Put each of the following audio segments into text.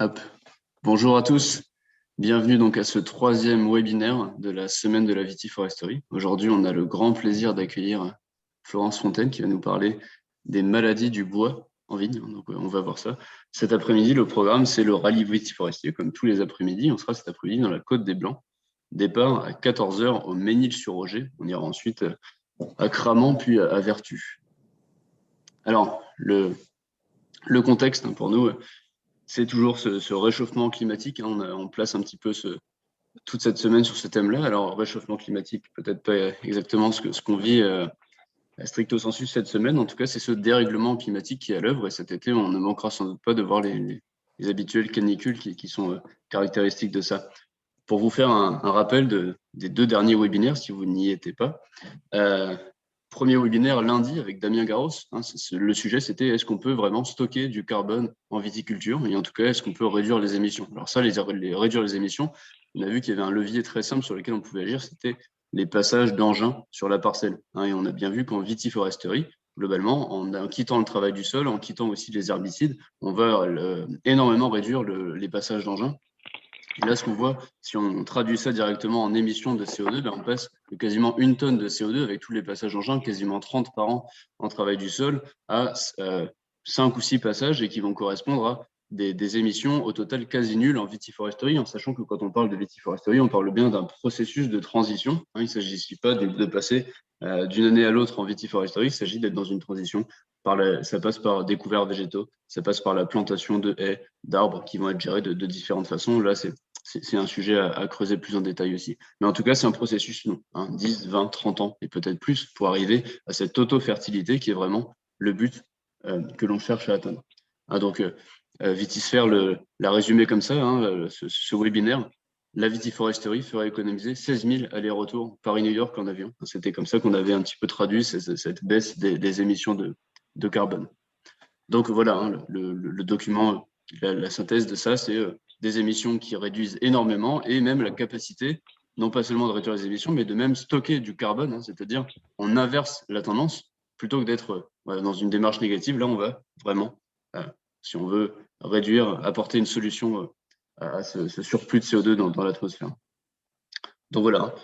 Hop. Bonjour à tous, bienvenue donc à ce troisième webinaire de la semaine de la vitiforesterie. Aujourd'hui, on a le grand plaisir d'accueillir Florence Fontaine qui va nous parler des maladies du bois en vigne. Donc, on va voir ça. Cet après-midi, le programme, c'est le rallye vitiforestier. Comme tous les après-midi, on sera cet après-midi dans la Côte des Blancs. Départ à 14 h au Ménil-sur-Roger. On ira ensuite à Cramant, puis à Vertus. Alors, le contexte pour nous, c'est toujours ce réchauffement climatique. On place un petit peu toute cette semaine sur ce thème-là. Alors, réchauffement climatique, peut-être pas exactement ce qu'on vit à stricto sensu cette semaine. En tout cas, c'est ce dérèglement climatique qui est à l'œuvre. Et cet été, on ne manquera sans doute pas de voir les habituelles canicules qui sont caractéristiques de ça. Pour vous faire un rappel des deux derniers webinaires, si vous n'y étiez pas, premier webinaire lundi avec Damien Garros. Le sujet, c'était est-ce qu'on peut vraiment stocker du carbone en viticulture et en tout cas, est-ce qu'on peut réduire les émissions? Alors ça, réduire les émissions, on a vu qu'il y avait un levier très simple sur lequel on pouvait agir, c'était les passages d'engins sur la parcelle. Et on a bien vu qu'en vitiforesterie, globalement, en quittant le travail du sol, en quittant aussi les herbicides, on va énormément réduire les passages d'engins. Et là, ce qu'on voit, si on traduit ça directement en émissions de CO2, on passe de quasiment 1 tonne de CO2 avec tous les passages engins, quasiment 30 par an en travail du sol, à 5 ou 6 passages et qui vont correspondre à des émissions au total quasi nulles en vitiforesterie, en sachant que quand on parle de vitiforesterie, on parle bien d'un processus de transition. Il ne s'agit pas de passer d'une année à l'autre en vitiforesterie, il s'agit d'être dans une transition. Ça passe par des couverts végétaux, ça passe par la plantation de haies, d'arbres qui vont être gérés de différentes façons. Là, c'est un sujet à creuser plus en détail aussi. Mais en tout cas, c'est un processus long, 10, 20, 30 ans et peut-être plus pour arriver à cette auto-fertilité qui est vraiment le but que l'on cherche à atteindre. Donc, Vitisphère l'a résumé comme ça, ce webinaire. La vitiforesterie ferait économiser 16 000 allers-retours Paris-New York en avion. C'était comme ça qu'on avait un petit peu traduit cette baisse des émissions de carbone. Donc voilà, le document, la synthèse de ça, c'est des émissions qui réduisent énormément et même la capacité, non pas seulement de réduire les émissions, mais de même stocker du carbone, c'est-à-dire on inverse la tendance plutôt que d'être dans une démarche négative. Là, on va vraiment, si on veut réduire, apporter une solution à ce surplus de CO2 dans l'atmosphère. Donc voilà.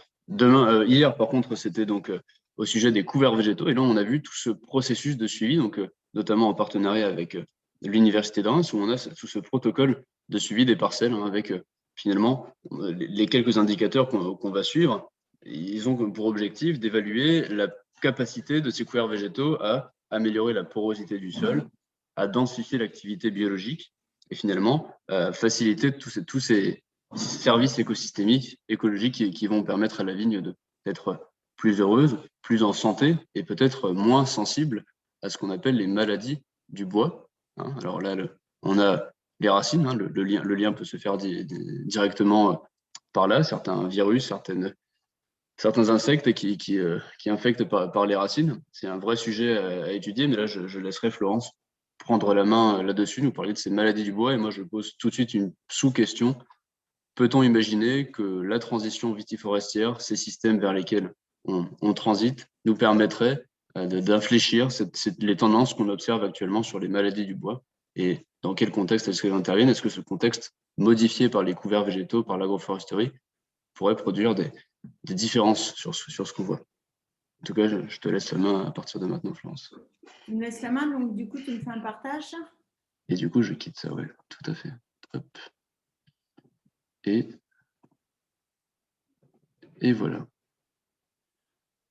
Hier, par contre, c'était donc au sujet des couverts végétaux. Et là, on a vu tout ce processus de suivi, donc notamment en partenariat avec l'Université de Reims, où on a tout ce protocole de suivi des parcelles avec finalement les quelques indicateurs qu'on va suivre. Ils ont pour objectif d'évaluer la capacité de ces couverts végétaux à améliorer la porosité du sol, à densifier l'activité biologique et finalement faciliter tous ces services écosystémiques, écologiques qui vont permettre à la vigne d'être plus heureuse, plus en santé et peut-être moins sensible à ce qu'on appelle les maladies du bois. Alors là, on a les racines, le lien peut se faire directement par là, certains virus, certains insectes qui infectent par les racines. C'est un vrai sujet à étudier, mais là, je laisserai Florence prendre la main là-dessus, nous parler de ces maladies du bois. Et moi, je pose tout de suite une sous-question. Peut-on imaginer que la transition vitiforestière, ces systèmes vers lesquels on transite, nous permettraient d'infléchir les tendances qu'on observe actuellement sur les maladies du bois? Et dans quel contexte est-ce qu'elles interviennent? Est-ce que ce contexte, modifié par les couverts végétaux, par l'agroforesterie, pourrait produire des différences sur ce qu'on voit? En tout cas, je te laisse la main à partir de maintenant, Florence. Tu me laisses la main, donc du coup, tu me fais un partage. Et du coup, je quitte ça, oui, tout à fait. Hop. Et voilà.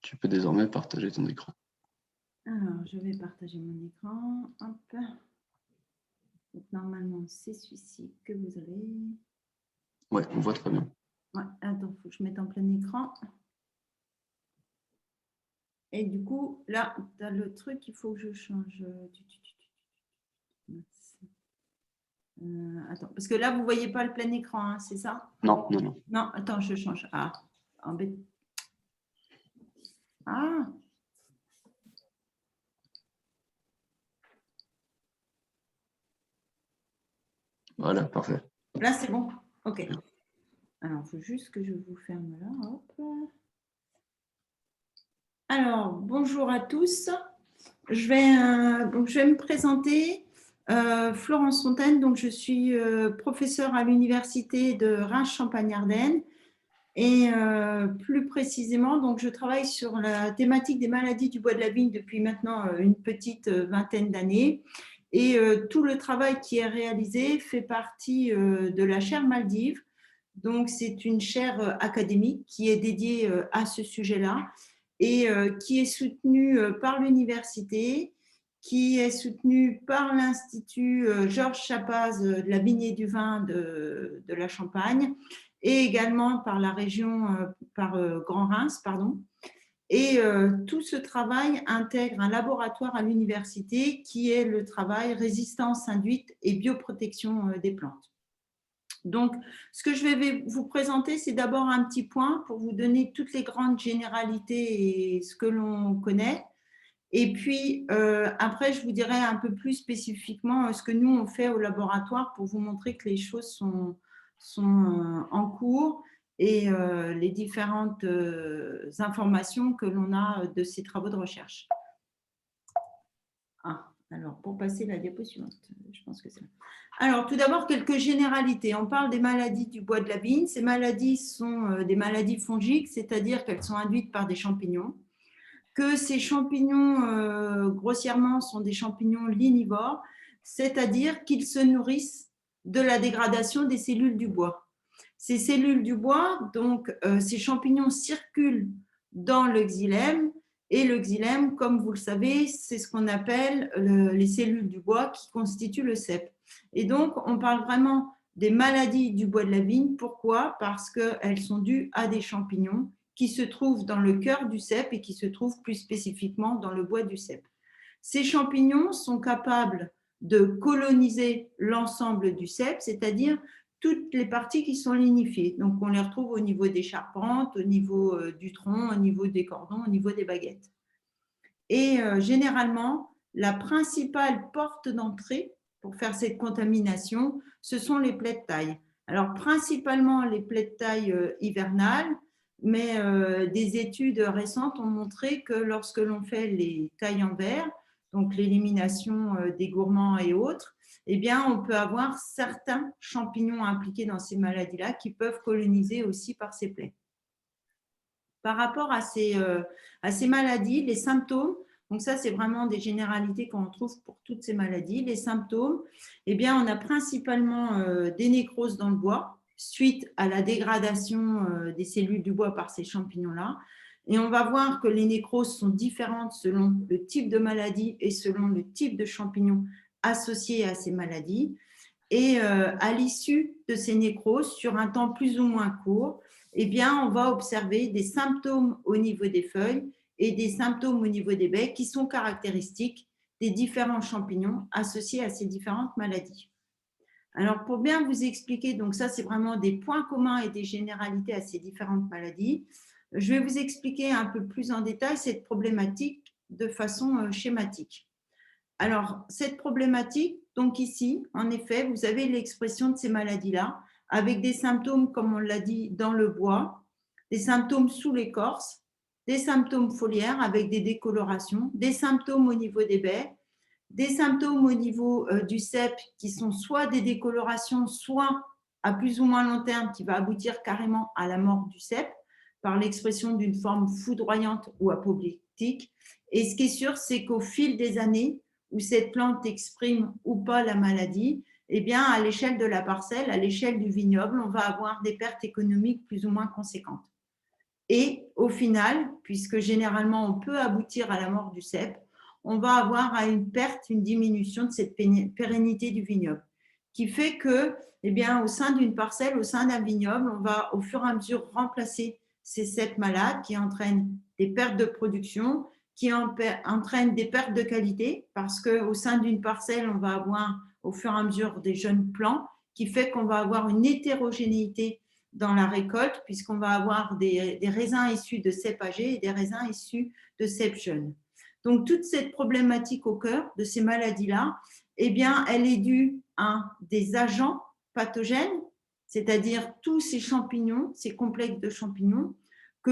Tu peux désormais partager ton écran. Alors, je vais partager mon écran. Hop. Donc, normalement, c'est celui-ci que vous avez. Ouais, on voit très bien. Ouais, attends, il faut que je mette en plein écran. Et du coup, là, tu as le truc, il faut que je change. Attends, parce que là, vous ne voyez pas le plein écran, c'est ça? Non, non, non. Non, attends, je change. Ah, embête. Ah, Voilà, parfait. là, c'est bon. OK. Alors, il faut juste que je vous ferme là. Hop. Alors, bonjour à tous. Je vais me présenter. Florence Fontaine, donc je suis professeure à l'université de Reims-Champagne-Ardenne et plus précisément, donc je travaille sur la thématique des maladies du bois de la vigne depuis maintenant une petite vingtaine d'années et tout le travail qui est réalisé fait partie de la chaire Maldives. Donc c'est une chaire académique qui est dédiée à ce sujet-là et qui est soutenue par l'université, qui est soutenue par l'Institut Georges Chapaz de la vigne et du vin de la Champagne et également par la région, par Grand Reims, pardon. Et tout ce travail intègre un laboratoire à l'université qui est le travail résistance induite et bioprotection des plantes. Donc, ce que je vais vous présenter, c'est d'abord un petit point pour vous donner toutes les grandes généralités et ce que l'on connaît. Et puis, après, je vous dirai un peu plus spécifiquement ce que nous, on fait au laboratoire pour vous montrer que les choses sont en cours et les différentes informations que l'on a de ces travaux de recherche. Alors, pour passer la diapo suivante, je pense que c'est là. Alors, tout d'abord, quelques généralités. On parle des maladies du bois de la vigne. Ces maladies sont des maladies fongiques, c'est-à-dire qu'elles sont induites par des champignons. Que ces champignons, grossièrement, sont des champignons lignivores, c'est-à-dire qu'ils se nourrissent de la dégradation des cellules du bois. Ces cellules du bois, donc ces champignons circulent dans le xylème, et le xylème, comme vous le savez, c'est ce qu'on appelle les cellules du bois qui constituent le cep. Et donc, on parle vraiment des maladies du bois de la vigne. Pourquoi? Parce qu'elles sont dues à des champignons qui se trouvent dans le cœur du cep et qui se trouvent plus spécifiquement dans le bois du cep. Ces champignons sont capables de coloniser l'ensemble du cep, c'est-à-dire toutes les parties qui sont lignifiées. Donc, on les retrouve au niveau des charpentes, au niveau du tronc, au niveau des cordons, au niveau des baguettes. Et généralement, la principale porte d'entrée pour faire cette contamination, ce sont les plaies de taille. Alors, principalement les plaies de taille hivernales, mais des études récentes ont montré que lorsque l'on fait les tailles en verre, donc l'élimination des gourmands et autres, eh bien, on peut avoir certains champignons impliqués dans ces maladies-là qui peuvent coloniser aussi par ces plaies. Par rapport à ces maladies, les symptômes, donc ça, c'est vraiment des généralités qu'on trouve pour toutes ces maladies. Les symptômes, eh bien, on a principalement des nécroses dans le bois suite à la dégradation des cellules du bois par ces champignons-là. Et on va voir que les nécroses sont différentes selon le type de maladie et selon le type de champignons associés à ces maladies. Et à l'issue de ces nécroses, sur un temps plus ou moins court, eh bien, on va observer des symptômes au niveau des feuilles et des symptômes au niveau des baies qui sont caractéristiques des différents champignons associés à ces différentes maladies. Alors, pour bien vous expliquer, donc ça, c'est vraiment des points communs et des généralités à ces différentes maladies. Je vais vous expliquer un peu plus en détail cette problématique de façon schématique. Alors, cette problématique, donc ici, en effet, vous avez l'expression de ces maladies-là, avec des symptômes, comme on l'a dit, dans le bois, des symptômes sous l'écorce, des symptômes foliaires avec des décolorations, des symptômes au niveau des baies, des symptômes au niveau du cep qui sont soit des décolorations, soit à plus ou moins long terme qui va aboutir carrément à la mort du cep par l'expression d'une forme foudroyante ou apoplectique. Et ce qui est sûr, c'est qu'au fil des années, où cette plante exprime ou pas la maladie, eh bien, à l'échelle de la parcelle, à l'échelle du vignoble, on va avoir des pertes économiques plus ou moins conséquentes. Et au final, puisque généralement on peut aboutir à la mort du cep, on va avoir à une perte, une diminution de cette pérennité du vignoble, qui fait que, eh bien, au sein d'une parcelle, au sein d'un vignoble, on va au fur et à mesure remplacer ces ceps malades qui entraînent des pertes de production, qui entraînent des pertes de qualité, parce qu'au sein d'une parcelle, on va avoir au fur et à mesure des jeunes plants, qui fait qu'on va avoir une hétérogénéité dans la récolte, puisqu'on va avoir des raisins issus de cep âgés et des raisins issus de cep jeunes. Donc, toute cette problématique au cœur de ces maladies-là, eh bien, elle est due à des agents pathogènes, c'est-à-dire tous ces champignons, ces complexes de champignons, que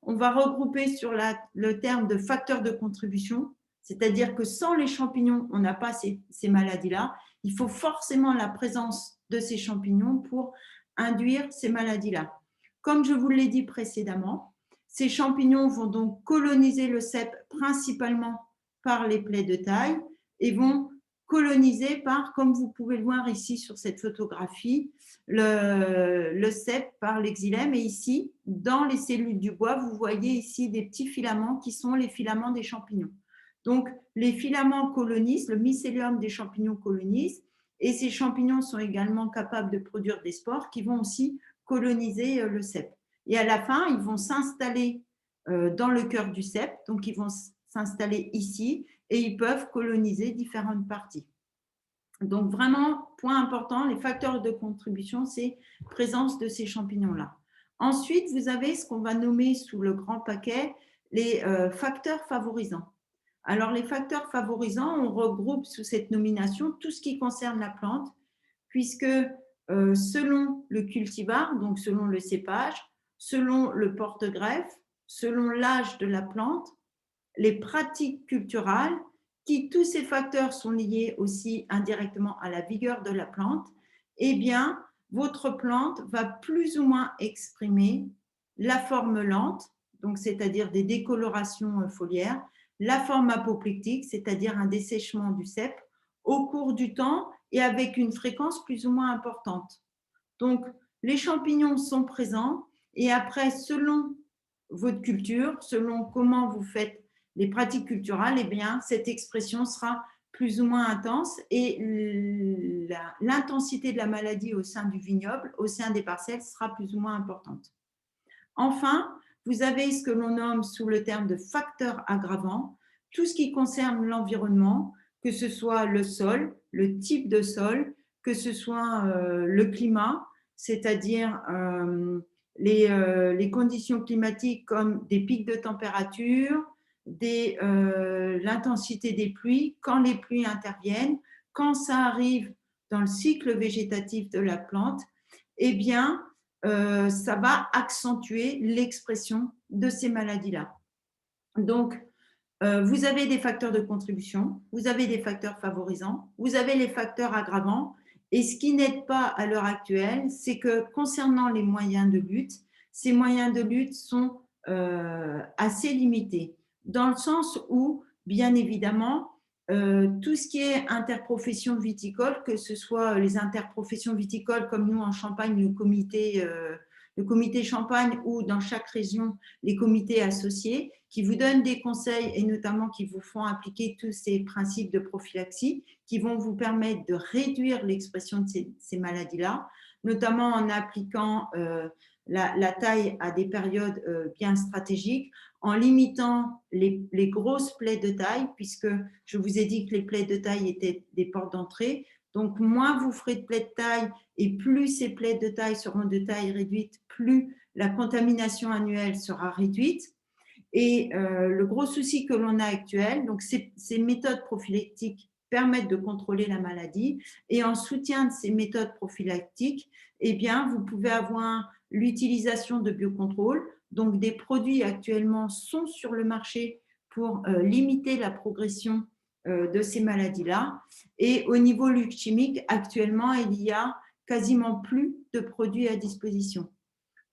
on va regrouper sur le terme de facteurs de contribution, C'est-à-dire que sans les champignons, on n'a pas ces maladies-là. Il faut forcément la présence de ces champignons pour induire ces maladies-là. Comme je vous l'ai dit précédemment, ces champignons vont donc coloniser le cep principalement par les plaies de taille et vont coloniser par, comme vous pouvez le voir ici sur cette photographie, le cep par l'exilème. Et ici, dans les cellules du bois, vous voyez ici des petits filaments qui sont les filaments des champignons. Donc, les filaments colonisent, le mycélium des champignons colonise, et ces champignons sont également capables de produire des spores qui vont aussi coloniser le cep. Et à la fin, ils vont s'installer dans le cœur du cep, donc ils vont s'installer ici et ils peuvent coloniser différentes parties. Donc vraiment, point important, les facteurs de contribution, c'est présence de ces champignons-là. Ensuite, vous avez ce qu'on va nommer sous le grand paquet les facteurs favorisants. Alors, les facteurs favorisants, on regroupe sous cette nomination tout ce qui concerne la plante, puisque selon le cultivar, donc selon le cépage, selon le porte-greffe, selon l'âge de la plante, les pratiques culturales, tous ces facteurs sont liés aussi indirectement à la vigueur de la plante, eh bien, votre plante va plus ou moins exprimer la forme lente, donc c'est-à-dire des décolorations foliaires, la forme apoplectique, c'est-à-dire un dessèchement du cep, au cours du temps et avec une fréquence plus ou moins importante. Donc, les champignons sont présents et après, selon votre culture, selon comment vous faites les pratiques culturelles, eh bien, cette expression sera plus ou moins intense et l'intensité de la maladie au sein du vignoble, au sein des parcelles, sera plus ou moins importante. Enfin, vous avez ce que l'on nomme sous le terme de facteurs aggravants, tout ce qui concerne l'environnement, que ce soit le sol, le type de sol, que ce soit le climat, c'est-à-dire les conditions climatiques comme des pics de température, l'intensité des pluies, quand les pluies interviennent, quand ça arrive dans le cycle végétatif de la plante, eh bien, ça va accentuer l'expression de ces maladies-là. Donc, vous avez des facteurs de contribution, vous avez des facteurs favorisants, vous avez les facteurs aggravants, et ce qui n'aide pas à l'heure actuelle, c'est que concernant les moyens de lutte, ces moyens de lutte sont assez limités, dans le sens où, bien évidemment, tout ce qui est interprofession viticole, que ce soit les interprofessions viticoles comme nous en Champagne, le comité Champagne, ou dans chaque région, les comités associés, qui vous donnent des conseils et notamment qui vous font appliquer tous ces principes de prophylaxie qui vont vous permettre de réduire l'expression de ces maladies-là, notamment en appliquant la taille à des périodes bien stratégiques, en limitant les grosses plaies de taille, puisque je vous ai dit que les plaies de taille étaient des portes d'entrée. Donc, moins vous ferez de plaies de taille et plus ces plaies de taille seront de taille réduite, plus la contamination annuelle sera réduite. Et le gros souci que l'on a actuel, donc ces méthodes prophylactiques permettent de contrôler la maladie. Et en soutien de ces méthodes prophylactiques, eh bien, vous pouvez avoir l'utilisation de biocontrôle. Donc, des produits actuellement sont sur le marché pour limiter la progression de ces maladies-là. Et au niveau lutte chimique, actuellement, il y a quasiment plus de produits à disposition.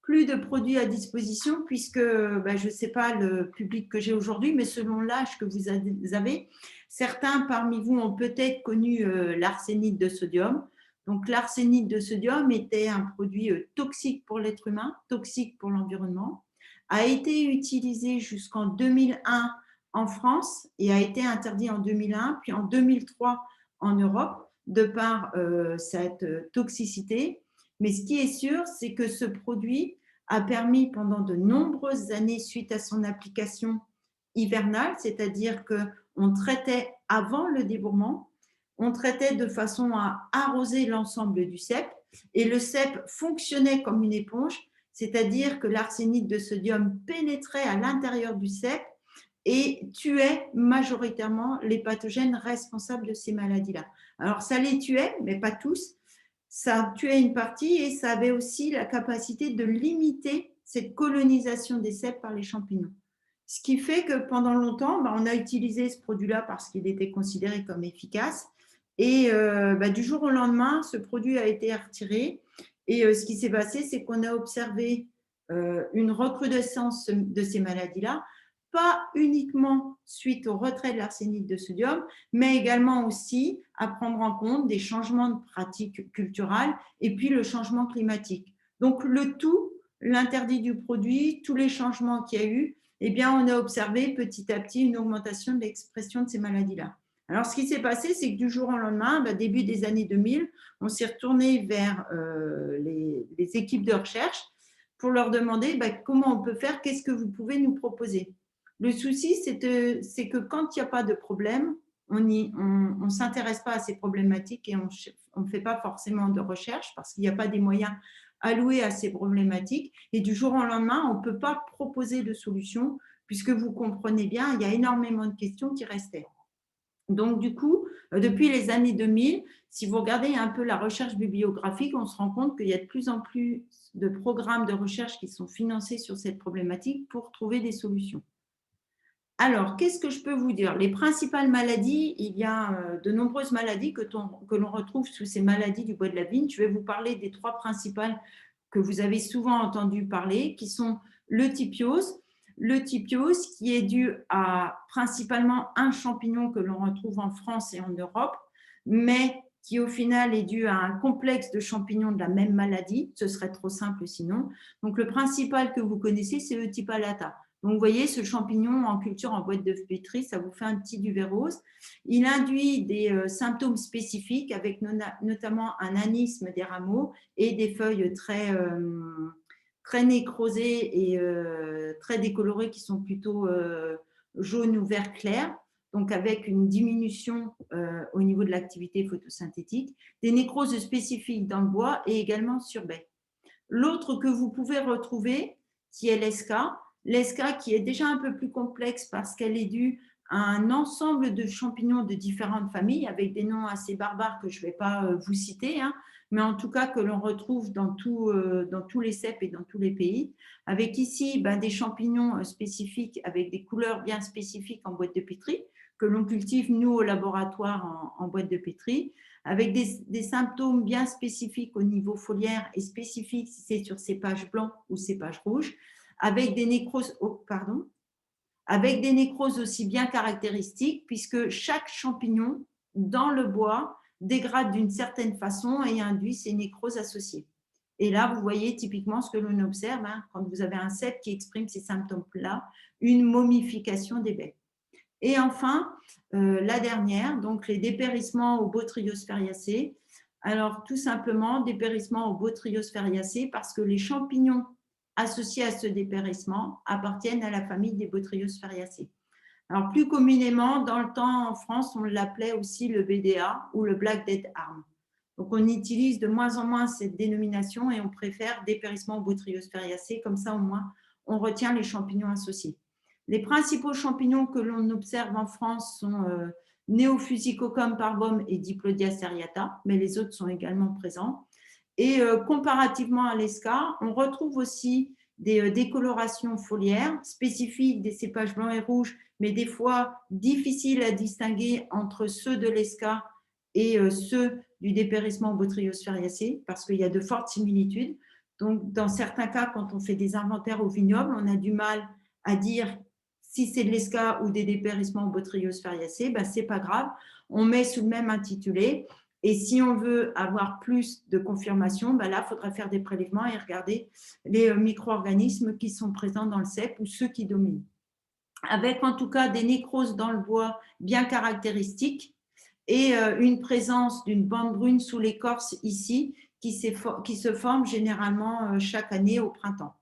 Plus de produits à disposition puisque, je ne sais pas le public que j'ai aujourd'hui, mais selon l'âge que vous avez, certains parmi vous ont peut-être connu l'arsénite de sodium. Donc, l'arsénite de sodium était un produit toxique pour l'être humain, toxique pour l'environnement, a été utilisé jusqu'en 2001 en France et a été interdit en 2001, puis en 2003 en Europe, de par cette toxicité. Mais ce qui est sûr, c'est que ce produit a permis pendant de nombreuses années, suite à son application hivernale, c'est-à-dire qu'on traitait avant le débourrement, on traitait de façon à arroser l'ensemble du cep, et le cep fonctionnait comme une éponge, c'est-à-dire que l'arsénite de sodium pénétrait à l'intérieur du cep et tuait majoritairement les pathogènes responsables de ces maladies-là. Alors, ça les tuait, mais pas tous. Ça tuait une partie et ça avait aussi la capacité de limiter cette colonisation des cèpes par les champignons. Ce qui fait que pendant longtemps, on a utilisé ce produit-là parce qu'il était considéré comme efficace. Et du jour au lendemain, ce produit a été retiré. Et ce qui s'est passé, c'est qu'on a observé une recrudescence de ces maladies-là, pas uniquement suite au retrait de l'arsénite de sodium, mais également aussi à prendre en compte des changements de pratiques culturelles et puis le changement climatique. Donc le tout, l'interdit du produit, tous les changements qu'il y a eu, eh bien, on a observé petit à petit une augmentation de l'expression de ces maladies-là. Alors, ce qui s'est passé, c'est que du jour au lendemain, début des années 2000, on s'est retourné vers les équipes de recherche pour leur demander comment on peut faire, qu'est-ce que vous pouvez nous proposer. Le souci, c'est que quand il n'y a pas de problème, on ne s'intéresse pas à ces problématiques et on ne fait pas forcément de recherche parce qu'il n'y a pas des moyens alloués à ces problématiques. Et du jour au lendemain, on ne peut pas proposer de solution puisque vous comprenez bien, il y a énormément de questions qui restaient. Donc, du coup, depuis les années 2000, si vous regardez un peu la recherche bibliographique, on se rend compte qu'il y a de plus en plus de programmes de recherche qui sont financés sur cette problématique pour trouver des solutions. Alors, qu'est-ce que je peux vous dire? Les principales maladies, il y a de nombreuses maladies que l'on retrouve sous ces maladies du bois de la vigne. Je vais vous parler des 3 principales que vous avez souvent entendu parler, qui sont le typiose. Le typiose qui est dû à principalement un champignon que l'on retrouve en France et en Europe, mais qui au final est dû à un complexe de champignons de la même maladie. Ce serait trop simple sinon. Donc, le principal que vous connaissez, c'est Eutypa alata. Donc, vous voyez, ce champignon en culture en boîte d'œuf pétri, ça vous fait un petit duvet rose. Il induit des symptômes spécifiques avec notamment un anisme des rameaux et des feuilles très nécrosées et très décolorées qui sont plutôt jaunes ou vert clair, donc avec une diminution au niveau de l'activité photosynthétique, des nécroses spécifiques dans le bois et également sur baie. L'autre que vous pouvez retrouver, qui est l'esca, l'esca qui est déjà un peu plus complexe parce qu'elle est due à un ensemble de champignons de différentes familles avec des noms assez barbares que je ne vais pas vous citer, mais en tout cas que l'on retrouve dans tous les cèpes et dans tous les pays, avec ici des champignons spécifiques avec des couleurs bien spécifiques en boîte de pétri, que l'on cultive nous au laboratoire en boîte de pétri, avec des symptômes bien spécifiques au niveau foliaire et spécifiques si c'est sur cépage blanc ou cépage rouge, avec des nécroses, avec des nécroses aussi bien caractéristiques, puisque chaque champignon dans le bois dégrade d'une certaine façon et induit ces nécroses associées. Et là, vous voyez typiquement ce que l'on observe quand vous avez un cep qui exprime ces symptômes-là, une momification des baies. Et enfin, la dernière, donc les dépérissements au Botryospheriacées. Alors, tout simplement, dépérissement au Botryospheriacées parce que les champignons associés à ce dépérissement appartiennent à la famille des Botryospheriacées. Alors, plus communément, dans le temps en France, on l'appelait aussi le BDA ou le Black Dead Arm. Donc, on utilise de moins en moins cette dénomination et on préfère dépérissement au Botryospheriacées. Comme ça, au moins, on retient les champignons associés. Les principaux champignons que l'on observe en France sont Neophusicoccum parvum et Diplodia seriata, mais les autres sont également présents. Et comparativement à l'esca, on retrouve aussi des décolorations foliaires spécifiques des cépages blancs et rouges, mais des fois difficiles à distinguer entre ceux de l'esca et ceux du dépérissement Botryospheriacées, parce qu'il y a de fortes similitudes. Donc, dans certains cas, quand on fait des inventaires au vignoble, on a du mal à dire si c'est de l'esca ou des dépérissements Botryospheriacées, ce n'est pas grave. On met sous le même intitulé. Et si on veut avoir plus de confirmation, là, il faudra faire des prélèvements et regarder les micro-organismes qui sont présents dans le cep ou ceux qui dominent. Avec en tout cas des nécroses dans le bois bien caractéristiques et une présence d'une bande brune sous l'écorce ici qui se forme généralement chaque année au printemps.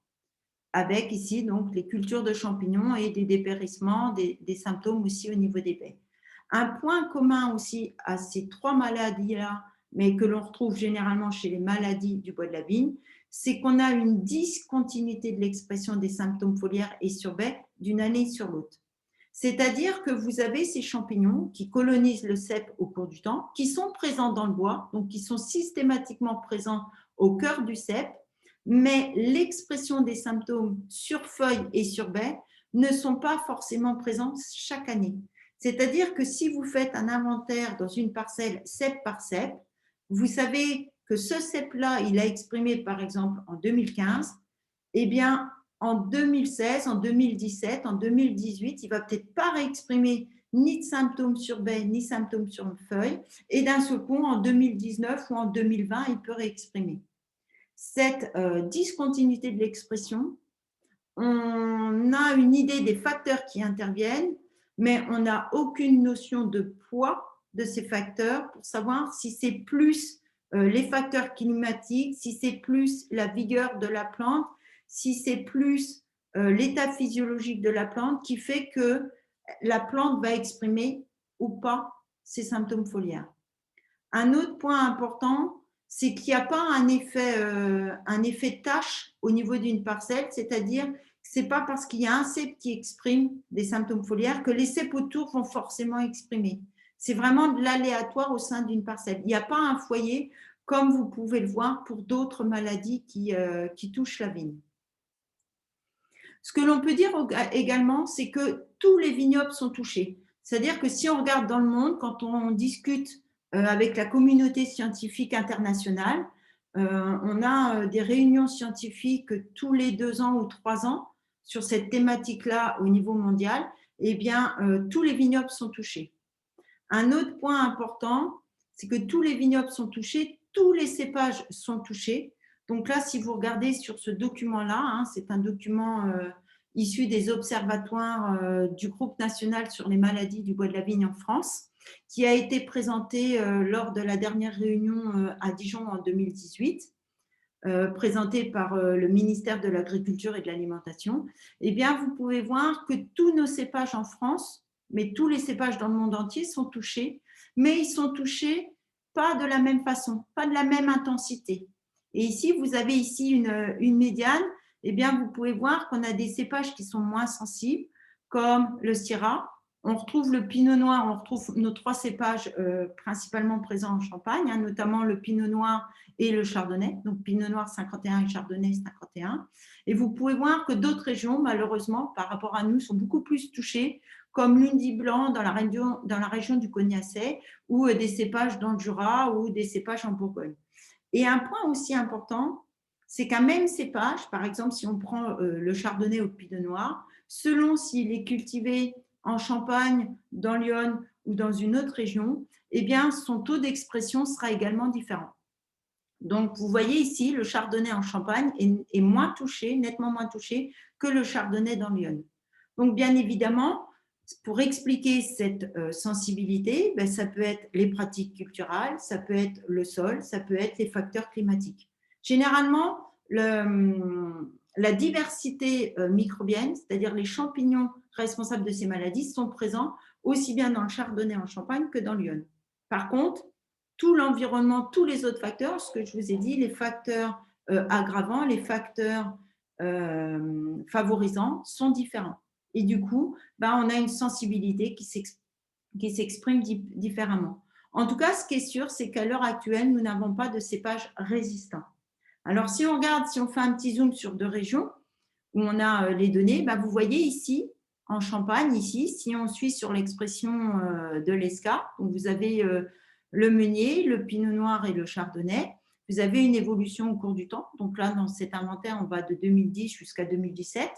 Avec ici donc les cultures de champignons et des dépérissements, des symptômes aussi au niveau des baies. Un point commun aussi à ces 3 maladies-là, mais que l'on retrouve généralement chez les maladies du bois de la vigne, c'est qu'on a une discontinuité de l'expression des symptômes foliaires et sur baie d'une année sur l'autre. C'est-à-dire que vous avez ces champignons qui colonisent le cep au cours du temps, qui sont présents dans le bois, donc qui sont systématiquement présents au cœur du cep, mais l'expression des symptômes sur feuilles et sur baies ne sont pas forcément présents chaque année. C'est-à-dire que si vous faites un inventaire dans une parcelle cep par cep, vous savez que ce cep-là, il a exprimé par exemple en 2015, eh bien en 2016, en 2017, en 2018, il ne va peut-être pas réexprimer ni de symptômes sur baie, ni symptômes sur feuille, et d'un seul coup, en 2019 ou en 2020, il peut réexprimer. Cette discontinuité de l'expression, on a une idée des facteurs qui interviennent, mais on n'a aucune notion de poids de ces facteurs pour savoir si c'est plus les facteurs climatiques, si c'est plus la vigueur de la plante, si c'est plus l'état physiologique de la plante qui fait que la plante va exprimer ou pas ses symptômes foliaires. Un autre point important, c'est qu'il n'y a pas un effet tache au niveau d'une parcelle, c'est-à-dire que ce n'est pas parce qu'il y a un cep qui exprime des symptômes foliaires que les ceps autour vont forcément exprimer. C'est vraiment de l'aléatoire au sein d'une parcelle. Il n'y a pas un foyer, comme vous pouvez le voir pour d'autres maladies qui touchent la vigne. Ce que l'on peut dire également, c'est que tous les vignobles sont touchés. C'est-à-dire que si on regarde dans le monde, quand on discute avec la communauté scientifique internationale, on a des réunions scientifiques tous les 2 ans ou 3 ans sur cette thématique-là au niveau mondial, eh bien, tous les vignobles sont touchés. Un autre point important, c'est que tous les vignobles sont touchés, tous les cépages sont touchés. Donc là, si vous regardez sur ce document-là, hein, c'est un document issu des observatoires du groupe national sur les maladies du bois de la vigne en France, qui a été présenté lors de la dernière réunion à Dijon en 2018, présenté par le ministère de l'Agriculture et de l'Alimentation. Eh bien, vous pouvez voir que tous nos cépages en France, mais tous les cépages dans le monde entier sont touchés, mais ils sont touchés pas de la même façon, pas de la même intensité. Et ici, vous avez ici une médiane. Eh bien, vous pouvez voir qu'on a des cépages qui sont moins sensibles, comme le Syrah. On retrouve le Pinot Noir, on retrouve nos 3 cépages principalement présents en Champagne, hein, notamment le Pinot Noir et le Chardonnay. Donc, Pinot Noir 51 et Chardonnay 51. Et vous pouvez voir que d'autres régions, malheureusement, par rapport à nous, sont beaucoup plus touchées, comme l'Undi blanc dans la région du Cognacet, ou des cépages dans le Jura, ou des cépages en Bourgogne. Et un point aussi important, c'est qu'un même cépage, par exemple, si on prend le Chardonnay ou le Pinot Noir, selon s'il est cultivé en Champagne, dans l'Yonne ou dans une autre région, eh bien, son taux d'expression sera également différent. Donc, vous voyez ici, le Chardonnay en Champagne est moins touché, nettement moins touché que le Chardonnay dans l'Yonne. Donc, bien évidemment, pour expliquer cette sensibilité, ben, ça peut être les pratiques culturales, ça peut être le sol, ça peut être les facteurs climatiques. Généralement, la diversité microbienne, c'est-à-dire les champignons responsables de ces maladies, sont présents aussi bien dans le Chardonnay en Champagne que dans l'Yonne. Par contre, tout l'environnement, tous les autres facteurs, ce que je vous ai dit, les facteurs aggravants, les facteurs favorisants sont différents. Et du coup, ben, on a une sensibilité qui s'exprime différemment. En tout cas, ce qui est sûr, c'est qu'à l'heure actuelle, nous n'avons pas de cépages résistants. Alors, si on regarde, si on fait un petit zoom sur 2 régions où on a les données, ben, vous voyez ici, en Champagne, ici, si on suit sur l'expression de l'ESCA, donc vous avez le Meunier, le Pinot Noir et le Chardonnay, vous avez une évolution au cours du temps. Donc là, dans cet inventaire, on va de 2010 jusqu'à 2017.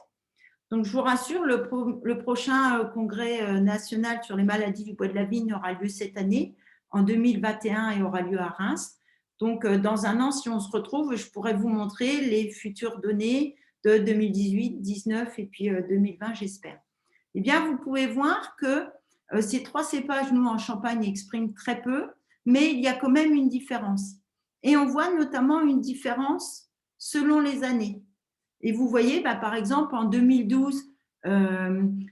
Donc, je vous rassure, le prochain congrès national sur les maladies du bois de la vigne aura lieu cette année, en 2021, et aura lieu à Reims. Donc, dans un an, si on se retrouve, je pourrais vous montrer les futures données de 2018, 2019 et puis 2020, j'espère. Eh bien, vous pouvez voir que ces 3 cépages, nous, en Champagne, expriment très peu, mais il y a quand même une différence. Et on voit notamment une différence selon les années. Et vous voyez, bah, par exemple, en 2012,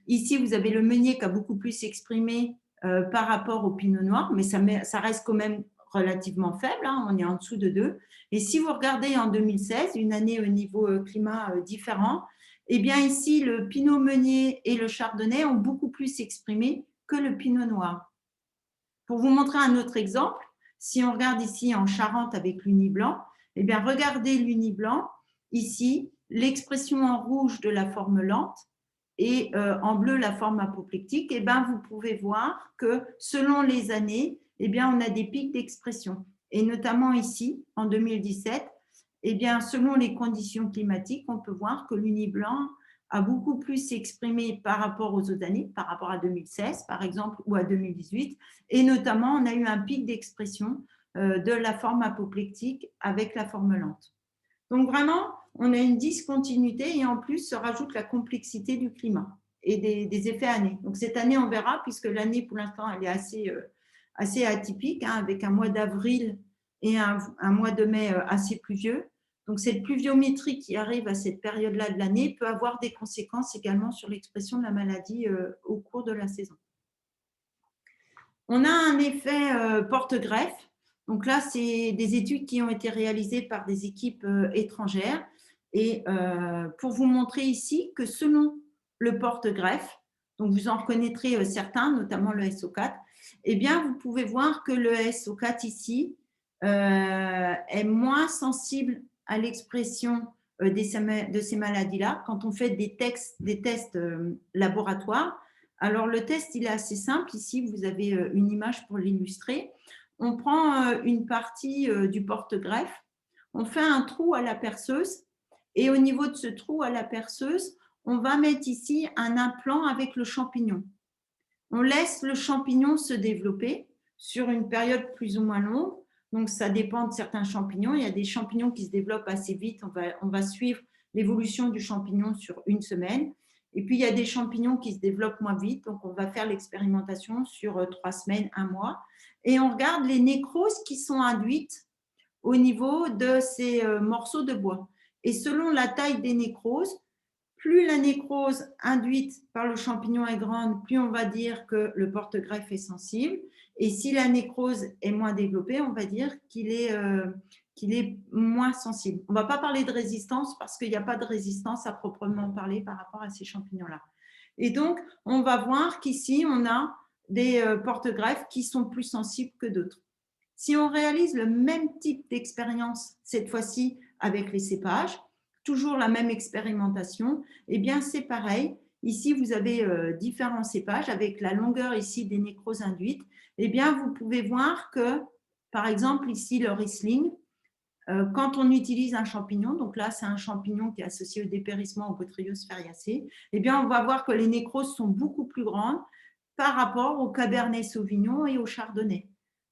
ici, vous avez le Meunier qui a beaucoup plus exprimé par rapport au Pinot Noir, mais ça reste quand même relativement faible, hein, on est en dessous de 2. Et si vous regardez en 2016, une année au niveau climat différent, eh bien ici, le Pinot Meunier et le Chardonnay ont beaucoup plus exprimé que le Pinot Noir. Pour vous montrer un autre exemple, si on regarde ici en Charente avec l'Uni blanc, eh bien regardez l'Uni blanc, ici, l'expression en rouge de la forme lente et en bleu la forme apoplectique, eh bien, vous pouvez voir que selon les années, eh bien, on a des pics d'expression. Et notamment ici, en 2017, eh bien, selon les conditions climatiques, on peut voir que l'Uni blanc a beaucoup plus exprimé par rapport aux autres années, par rapport à 2016 par exemple, ou à 2018. Et notamment, on a eu un pic d'expression de la forme apoplectique avec la forme lente. Donc vraiment, on a une discontinuité et en plus se rajoute la complexité du climat et des effets années. Donc cette année, on verra, puisque l'année pour l'instant, elle est assez atypique, hein, avec un mois d'avril et un mois de mai assez pluvieux. Donc cette pluviométrie qui arrive à cette période-là de l'année peut avoir des conséquences également sur l'expression de la maladie au cours de la saison. On a un effet porte-greffe. Donc là, c'est des études qui ont été réalisées par des équipes étrangères. Et pour vous montrer ici que selon le porte-greffe, donc vous en reconnaîtrez certains, notamment le SO4, eh bien, vous pouvez voir que le SO4 ici est moins sensible à l'expression de ces maladies-là quand on fait des tests laboratoires. Alors, le test, il est assez simple. Ici, vous avez une image pour l'illustrer. On prend une partie du porte-greffe, on fait un trou à la perceuse et au niveau de ce trou à la perceuse, on va mettre ici un implant avec le champignon. On laisse le champignon se développer sur une période plus ou moins longue. Donc, ça dépend de certains champignons. Il y a des champignons qui se développent assez vite. On va suivre l'évolution du champignon sur une semaine. Et puis, il y a des champignons qui se développent moins vite. Donc, on va faire l'expérimentation sur 3 semaines, 1 mois. Et on regarde les nécroses qui sont induites au niveau de ces morceaux de bois. Et selon la taille des nécroses, plus la nécrose induite par le champignon est grande, plus on va dire que le porte-greffe est sensible. Et si la nécrose est moins développée, on va dire qu'il est moins sensible. On ne va pas parler de résistance parce qu'il n'y a pas de résistance à proprement parler par rapport à ces champignons-là. Et donc, on va voir qu'ici, on a des porte-greffes qui sont plus sensibles que d'autres. Si on réalise le même type d'expérience, cette fois-ci avec les cépages, toujours la même expérimentation, eh bien c'est pareil. Ici, vous avez différents cépages avec la longueur ici des nécroses induites. Eh bien, vous pouvez voir que, par exemple, ici, le Riesling, quand on utilise un champignon, donc là, c'est un champignon qui est associé au dépérissement au Botrytis fariacea, eh bien, on va voir que les nécroses sont beaucoup plus grandes par rapport au Cabernet Sauvignon et au Chardonnay.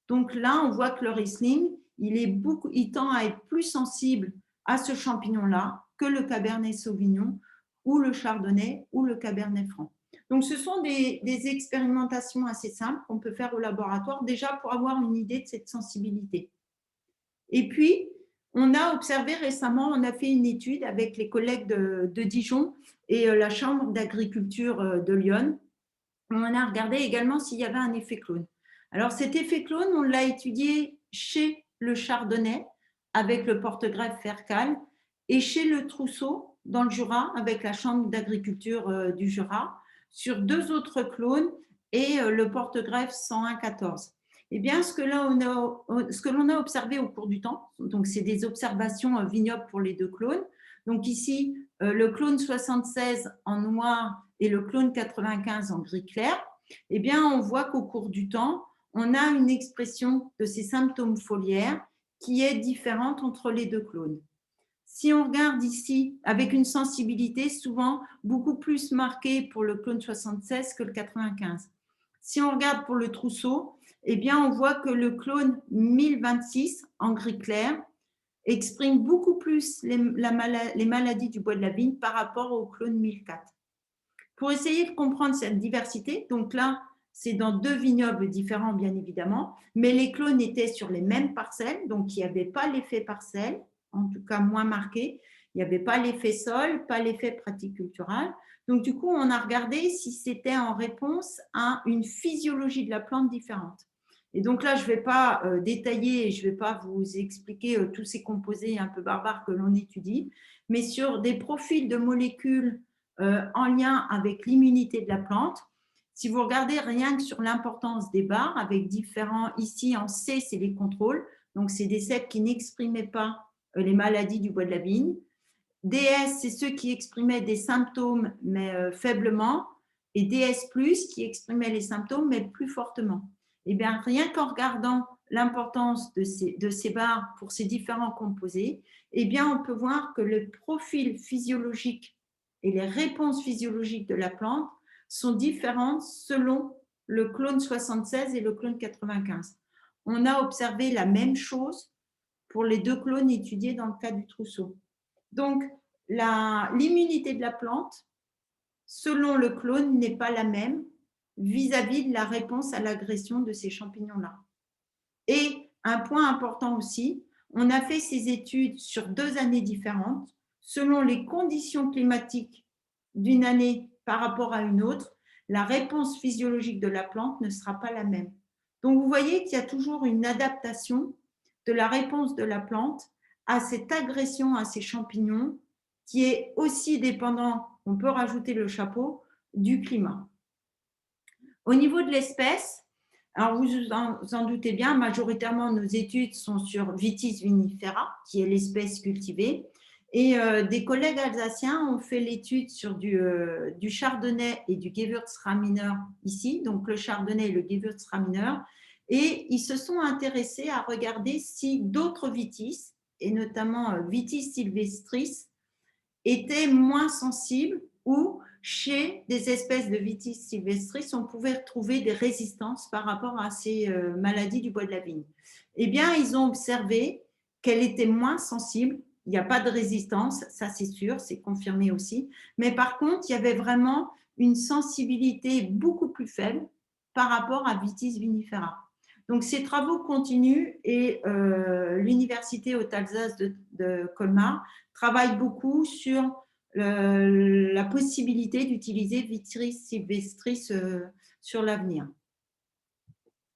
Donc là, on voit que le Riesling, il tend à être plus sensible à ce champignon-là que le Cabernet Sauvignon ou le Chardonnay ou le Cabernet Franc. Donc, ce sont des expérimentations assez simples qu'on peut faire au laboratoire déjà pour avoir une idée de cette sensibilité. Et puis, on a observé récemment, on a fait une étude avec les collègues de Dijon et la Chambre d'agriculture de Lyon. On a regardé également s'il y avait un effet clone. Alors, cet effet clone, on l'a étudié chez le Chardonnay avec le porte-greffe Fercal et chez le Trousseau dans le Jura avec la Chambre d'agriculture du Jura sur 2 autres clones et le porte-greffe 101-14. Eh bien, ce que l'on a observé au cours du temps, donc c'est des observations vignobles pour les 2 clones. Donc ici, le clone 76 en noir et le clone 95 en gris clair, eh bien, on voit qu'au cours du temps, on a une expression de ces symptômes foliaires qui est différente entre les 2 clones. Si on regarde ici, avec une sensibilité souvent beaucoup plus marquée pour le clone 76 que le 95. Si on regarde pour le Trousseau, eh bien, on voit que le clone 1026 en gris clair exprime beaucoup plus les maladies du bois de la vigne par rapport au clone 1004. Pour essayer de comprendre cette diversité, donc là, c'est dans 2 vignobles différents, bien évidemment, mais les clones étaient sur les mêmes parcelles, donc il n'y avait pas l'effet parcelle, en tout cas moins marqué, il n'y avait pas l'effet sol, pas l'effet pratique culturale. Donc du coup, on a regardé si c'était en réponse à une physiologie de la plante différente. Et donc là, je ne vais pas détailler, je ne vais pas vous expliquer tous ces composés un peu barbares que l'on étudie, mais sur des profils de molécules en lien avec l'immunité de la plante. Si vous regardez rien que sur l'importance des barres, avec différents, ici en C, c'est les contrôles, donc c'est des cèpes qui n'exprimaient pas les maladies du bois de la vigne. DS, c'est ceux qui exprimaient des symptômes, mais faiblement, et DS+, qui exprimaient les symptômes, mais plus fortement. Eh bien, rien qu'en regardant l'importance de ces barres pour ces différents composés, eh bien, on peut voir que le profil physiologique et les réponses physiologiques de la plante sont différentes selon le clone 76 et le clone 95. On a observé la même chose pour les deux clones étudiés dans le cas du trousseau. Donc, l'immunité de la plante, selon le clone, n'est pas la même vis-à-vis de la réponse à l'agression de ces champignons-là. Et un point important aussi, on a fait ces études sur 2 années différentes, selon les conditions climatiques d'une année par rapport à une autre, la réponse physiologique de la plante ne sera pas la même. Donc, vous voyez qu'il y a toujours une adaptation de la réponse de la plante à cette agression à ces champignons qui est aussi dépendant, on peut rajouter le chapeau, du climat. Au niveau de l'espèce, alors vous en doutez bien, majoritairement nos études sont sur Vitis vinifera, qui est l'espèce cultivée, et des collègues alsaciens ont fait l'étude sur du chardonnay et du Gewürztraminer ici, donc le chardonnay et le Gewürztraminer, et ils se sont intéressés à regarder si d'autres vitis, et notamment Vitis sylvestris, étaient moins sensibles ou chez des espèces de Vitis sylvestris, on pouvait trouver des résistances par rapport à ces maladies du bois de la vigne. Eh bien, ils ont observé qu'elle était moins sensible. Il n'y a pas de résistance, ça c'est sûr, c'est confirmé aussi. Mais par contre, il y avait vraiment une sensibilité beaucoup plus faible par rapport à Vitis vinifera. Donc, ces travaux continuent et l'université Haute-Alsace de Colmar travaille beaucoup sur la possibilité d'utiliser Vitis sylvestris sur l'avenir.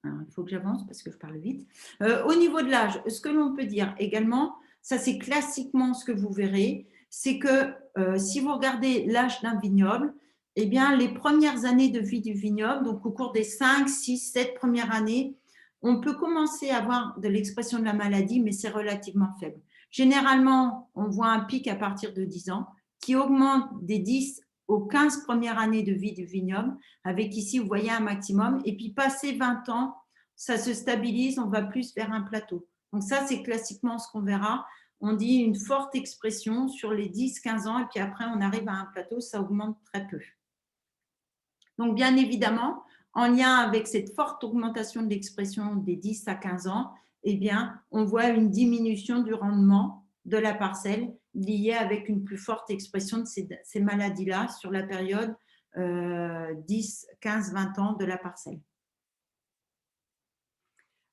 Il faut que j'avance parce que je parle vite. Au niveau de l'âge, ce que l'on peut dire également, ça c'est classiquement ce que vous verrez, c'est que si vous regardez l'âge d'un vignoble, eh bien, les premières années de vie du vignoble, donc au cours des 5, 6, 7 premières années, on peut commencer à avoir de l'expression de la maladie, mais c'est relativement faible. Généralement, on voit un pic à partir de 10 ans qui augmente des 10 aux 15 premières années de vie du vignoble, avec ici, vous voyez un maximum. Et puis, passé 20 ans, ça se stabilise, on va plus vers un plateau. Donc ça, c'est classiquement ce qu'on verra. On dit une forte expression sur les 10-15 ans, et puis après, on arrive à un plateau, ça augmente très peu. Donc, bien évidemment, en lien avec cette forte augmentation de l'expression des 10 à 15 ans, eh bien, on voit une diminution du rendement de la parcelle liée avec une plus forte expression de ces maladies-là sur la période 10, 15, 20 ans de la parcelle.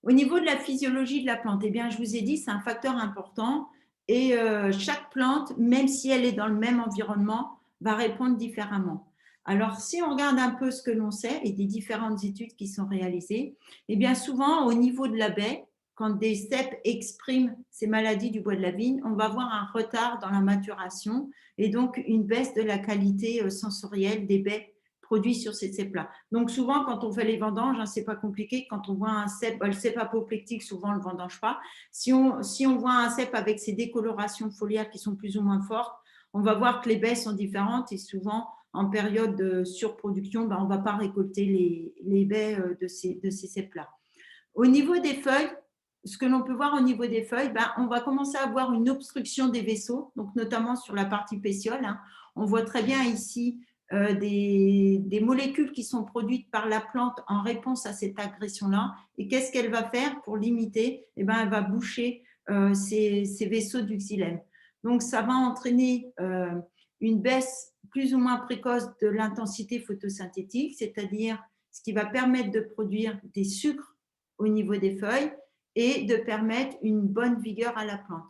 Au niveau de la physiologie de la plante, eh bien, je vous ai dit, c'est un facteur important et chaque plante, même si elle est dans le même environnement, va répondre différemment. Alors, si on regarde un peu ce que l'on sait et des différentes études qui sont réalisées, eh bien, souvent, au niveau de la baie, quand des ceps expriment ces maladies du bois de la vigne, on va voir un retard dans la maturation et donc une baisse de la qualité sensorielle des baies produits sur ces cèpes-là. Donc, souvent, quand on fait les vendanges, ce n'est pas compliqué. Quand on voit un cèpe, le cèpe apoplectique, souvent, on ne le vendange pas. Si on voit un cèpe avec ces décolorations foliaires qui sont plus ou moins fortes, on va voir que les baies sont différentes et souvent, en période de surproduction, on ne va pas récolter les baies de ces cèpes-là. Au niveau des feuilles, ce que l'on peut voir au niveau des feuilles, on va commencer à avoir une obstruction des vaisseaux, donc notamment sur la partie pétiole. On voit très bien ici des molécules qui sont produites par la plante en réponse à cette agression-là. Et qu'est-ce qu'elle va faire pour limiter? Elle va boucher ces vaisseaux du xylème. Donc, ça va entraîner une baisse plus ou moins précoce de l'intensité photosynthétique, c'est-à-dire ce qui va permettre de produire des sucres au niveau des feuilles et de permettre une bonne vigueur à la plante.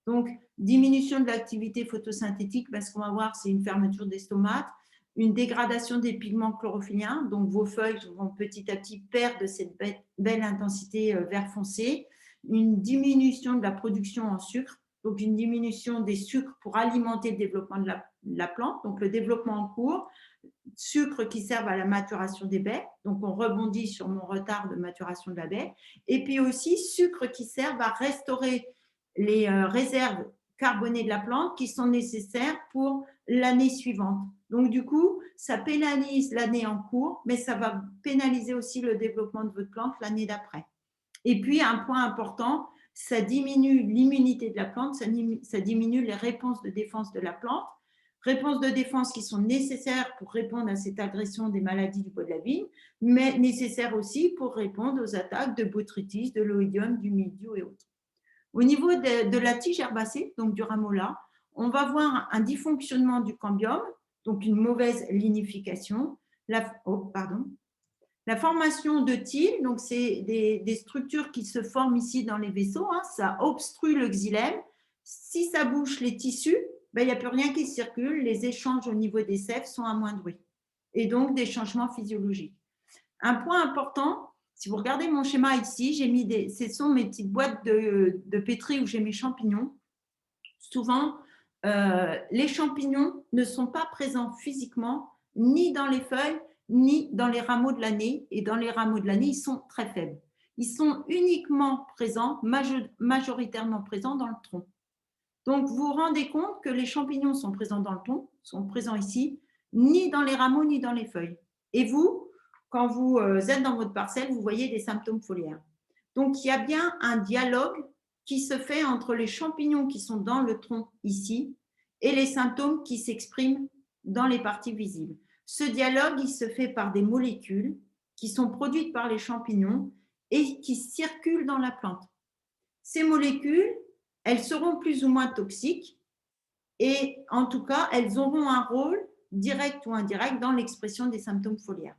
Donc, diminution de l'activité photosynthétique, ce qu'on va voir, c'est une fermeture des stomates, une dégradation des pigments chlorophylliens, donc vos feuilles vont petit à petit perdre cette belle intensité vert foncé, une diminution de la production en sucre, donc une diminution des sucres pour alimenter le développement de la plante, donc le développement en cours, sucres qui servent à la maturation des baies, donc on rebondit sur mon retard de maturation de la baie, et puis aussi sucres qui servent à restaurer les réserves carbonés de la plante qui sont nécessaires pour l'année suivante. Donc, du coup, ça pénalise l'année en cours, mais ça va pénaliser aussi le développement de votre plante l'année d'après. Et puis, un point important, ça diminue l'immunité de la plante, ça diminue les réponses de défense de la plante. Réponses de défense qui sont nécessaires pour répondre à cette agression des maladies du bois de la vigne, mais nécessaires aussi pour répondre aux attaques de botrytis, de l'oïdium, du mildiou et autres. Au niveau de la tige herbacée, donc du rameau-là, on va voir un dysfonctionnement du cambium, donc une mauvaise lignification. La formation de tiles, donc c'est des structures qui se forment ici dans les vaisseaux, hein, ça obstrue le xylème. Si ça bouche les tissus, ben, il n'y a plus rien qui circule, les échanges au niveau des sèves sont amoindris et donc des changements physiologiques. Un point important, si vous regardez mon schéma ici, j'ai mis ce sont mes petites boîtes de pétri où j'ai mes champignons. Souvent, les champignons ne sont pas présents physiquement ni dans les feuilles ni dans les rameaux de l'année. Et dans les rameaux de l'année, ils sont très faibles. Ils sont uniquement présents, majoritairement présents dans le tronc. Donc, vous vous rendez compte que les champignons sont présents dans le tronc, sont présents ici, ni dans les rameaux ni dans les feuilles. Et vous, quand vous êtes dans votre parcelle, vous voyez des symptômes foliaires. Donc, il y a bien un dialogue qui se fait entre les champignons qui sont dans le tronc ici et les symptômes qui s'expriment dans les parties visibles. Ce dialogue, il se fait par des molécules qui sont produites par les champignons et qui circulent dans la plante. Ces molécules, elles seront plus ou moins toxiques et en tout cas, elles auront un rôle direct ou indirect dans l'expression des symptômes foliaires.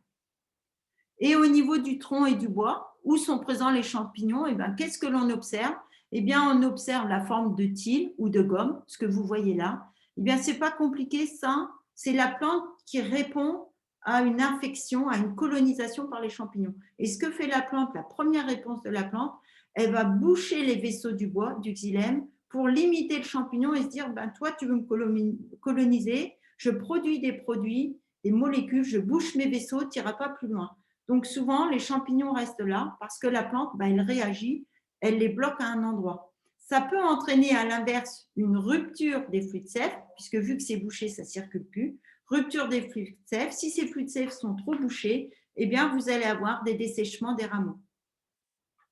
Et au niveau du tronc et du bois, où sont présents les champignons, et bien, qu'est-ce que l'on observe? Eh bien, on observe la forme de tile ou de gomme, ce que vous voyez là. Eh bien, ce n'est pas compliqué, ça. C'est la plante qui répond à une infection, à une colonisation par les champignons. Et ce que fait la plante, la première réponse de la plante, elle va boucher les vaisseaux du bois, du xylème, pour limiter le champignon et se dire, ben, toi, tu veux me coloniser, je produis des produits, des molécules, je bouche mes vaisseaux, tu n'iras pas plus loin. Donc, souvent, les champignons restent là parce que la plante, ben, elle réagit, elle les bloque à un endroit. Ça peut entraîner à l'inverse une rupture des flux de sève, puisque vu que c'est bouché, ça ne circule plus. Rupture des flux de sève. Si ces flux de sève sont trop bouchés, eh bien, vous allez avoir des dessèchements des rameaux,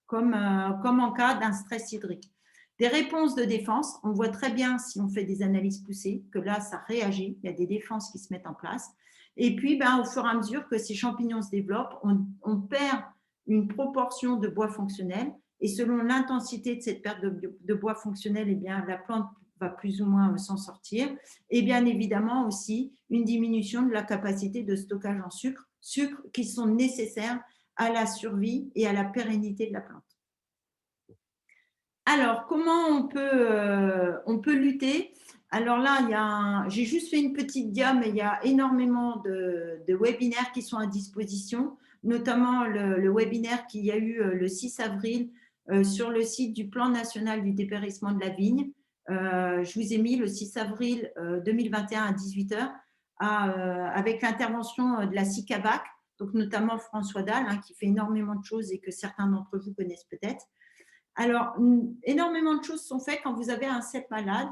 comme en cas d'un stress hydrique. Des réponses de défense, on voit très bien si on fait des analyses poussées, que là, ça réagit, il y a des défenses qui se mettent en place. Et puis, ben, au fur et à mesure que ces champignons se développent, on perd une proportion de bois fonctionnel. Et selon l'intensité de cette perte de bois fonctionnel, eh bien, la plante va plus ou moins s'en sortir. Et bien évidemment aussi une diminution de la capacité de stockage en sucre qui sont nécessaires à la survie et à la pérennité de la plante. Alors, comment on peut lutter? Alors là, j'ai juste fait une petite dia, mais il y a énormément de webinaires qui sont à disposition, notamment le webinaire qu'il y a eu le 6 avril sur le site du Plan national du dépérissement de la vigne. Je vous ai mis le 6 avril 2021 à 18h avec l'intervention de la CICABAC, donc notamment François Dalle, hein, qui fait énormément de choses et que certains d'entre vous connaissent peut-être. Alors, énormément de choses sont faites quand vous avez un cep malade.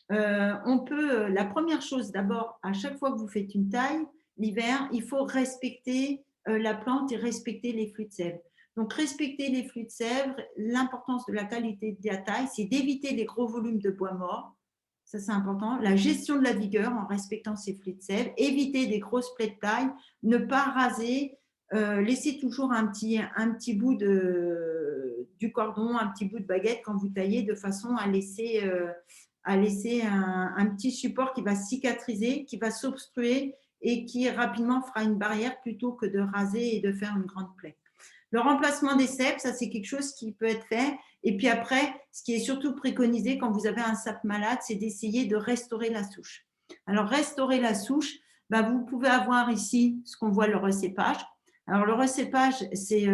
La première chose, d'abord, à chaque fois que vous faites une taille, l'hiver, il faut respecter la plante et respecter les flux de sève. Donc, respecter les flux de sève, l'importance de la qualité de la taille, c'est d'éviter les gros volumes de bois mort. Ça, c'est important. La gestion de la vigueur en respectant ces flux de sève, éviter des grosses plaies de taille, ne pas raser, laisser toujours un petit bout du cordon, un petit bout de baguette quand vous taillez, de façon à laisser un petit support qui va cicatriser, qui va s'obstruer et qui rapidement fera une barrière plutôt que de raser et de faire une grande plaie. Le remplacement des ceps, ça c'est quelque chose qui peut être fait. Et puis après, ce qui est surtout préconisé quand vous avez un cep malade, c'est d'essayer de restaurer la souche. Alors, restaurer la souche, vous pouvez avoir ici ce qu'on voit, le recépage. Alors, le recépage, c'est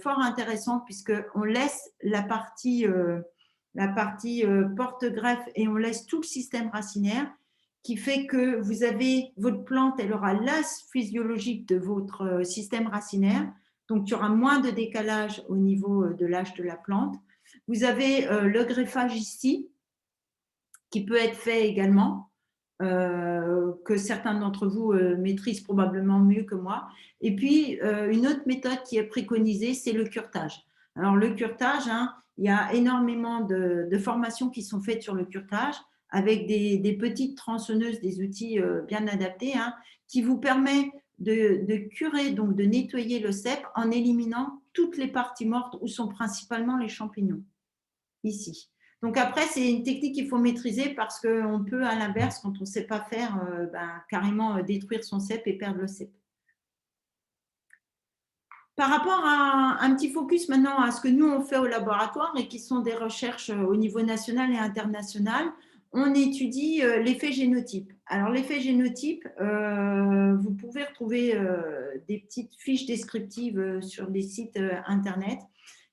fort intéressant puisqu'on laisse la partie porte-greffe et on laisse tout le système racinaire qui fait que vous avez votre plante, elle aura l'as physiologique de votre système racinaire. Donc, il y aura moins de décalage au niveau de l'âge de la plante. Vous avez le greffage ici. qui peut être fait également, que certains d'entre vous maîtrisent probablement mieux que moi. Et puis, une autre méthode qui est préconisée, c'est le curetage. Alors, le curetage, hein, il y a énormément de formations qui sont faites sur le curetage avec des petites tronçonneuses, des outils bien adaptés, hein, qui vous permettent de curer, donc de nettoyer le cep en éliminant toutes les parties mortes où sont principalement les champignons, ici. Donc après, c'est une technique qu'il faut maîtriser parce qu'on peut, à l'inverse, quand on ne sait pas faire, carrément détruire son cep et perdre le cep. Par rapport à un petit focus maintenant à ce que nous, on fait au laboratoire et qui sont des recherches au niveau national et international, on étudie l'effet génotype. Alors, l'effet génotype, vous pouvez retrouver des petites fiches descriptives sur des sites Internet.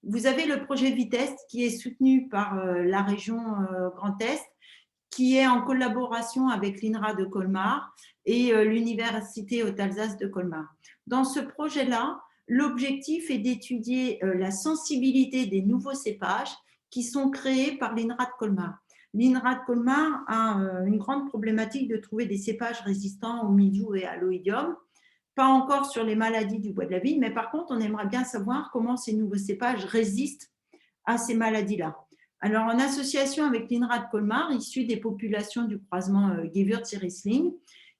Vous avez le projet Vitest qui est soutenu par la région Grand Est, qui est en collaboration avec l'INRA de Colmar et l'Université Haute-Alsace de Colmar. Dans ce projet-là, l'objectif est d'étudier la sensibilité des nouveaux cépages qui sont créés par l'INRA de Colmar. L'INRA de Colmar a une grande problématique de trouver des cépages résistants au mildiou et à l'oïdium, pas encore sur les maladies du bois de la vigne, mais par contre, on aimerait bien savoir comment ces nouveaux cépages résistent à ces maladies-là. Alors, en association avec l'INRA de Colmar, issu des populations du croisement Gewürz-Riesling,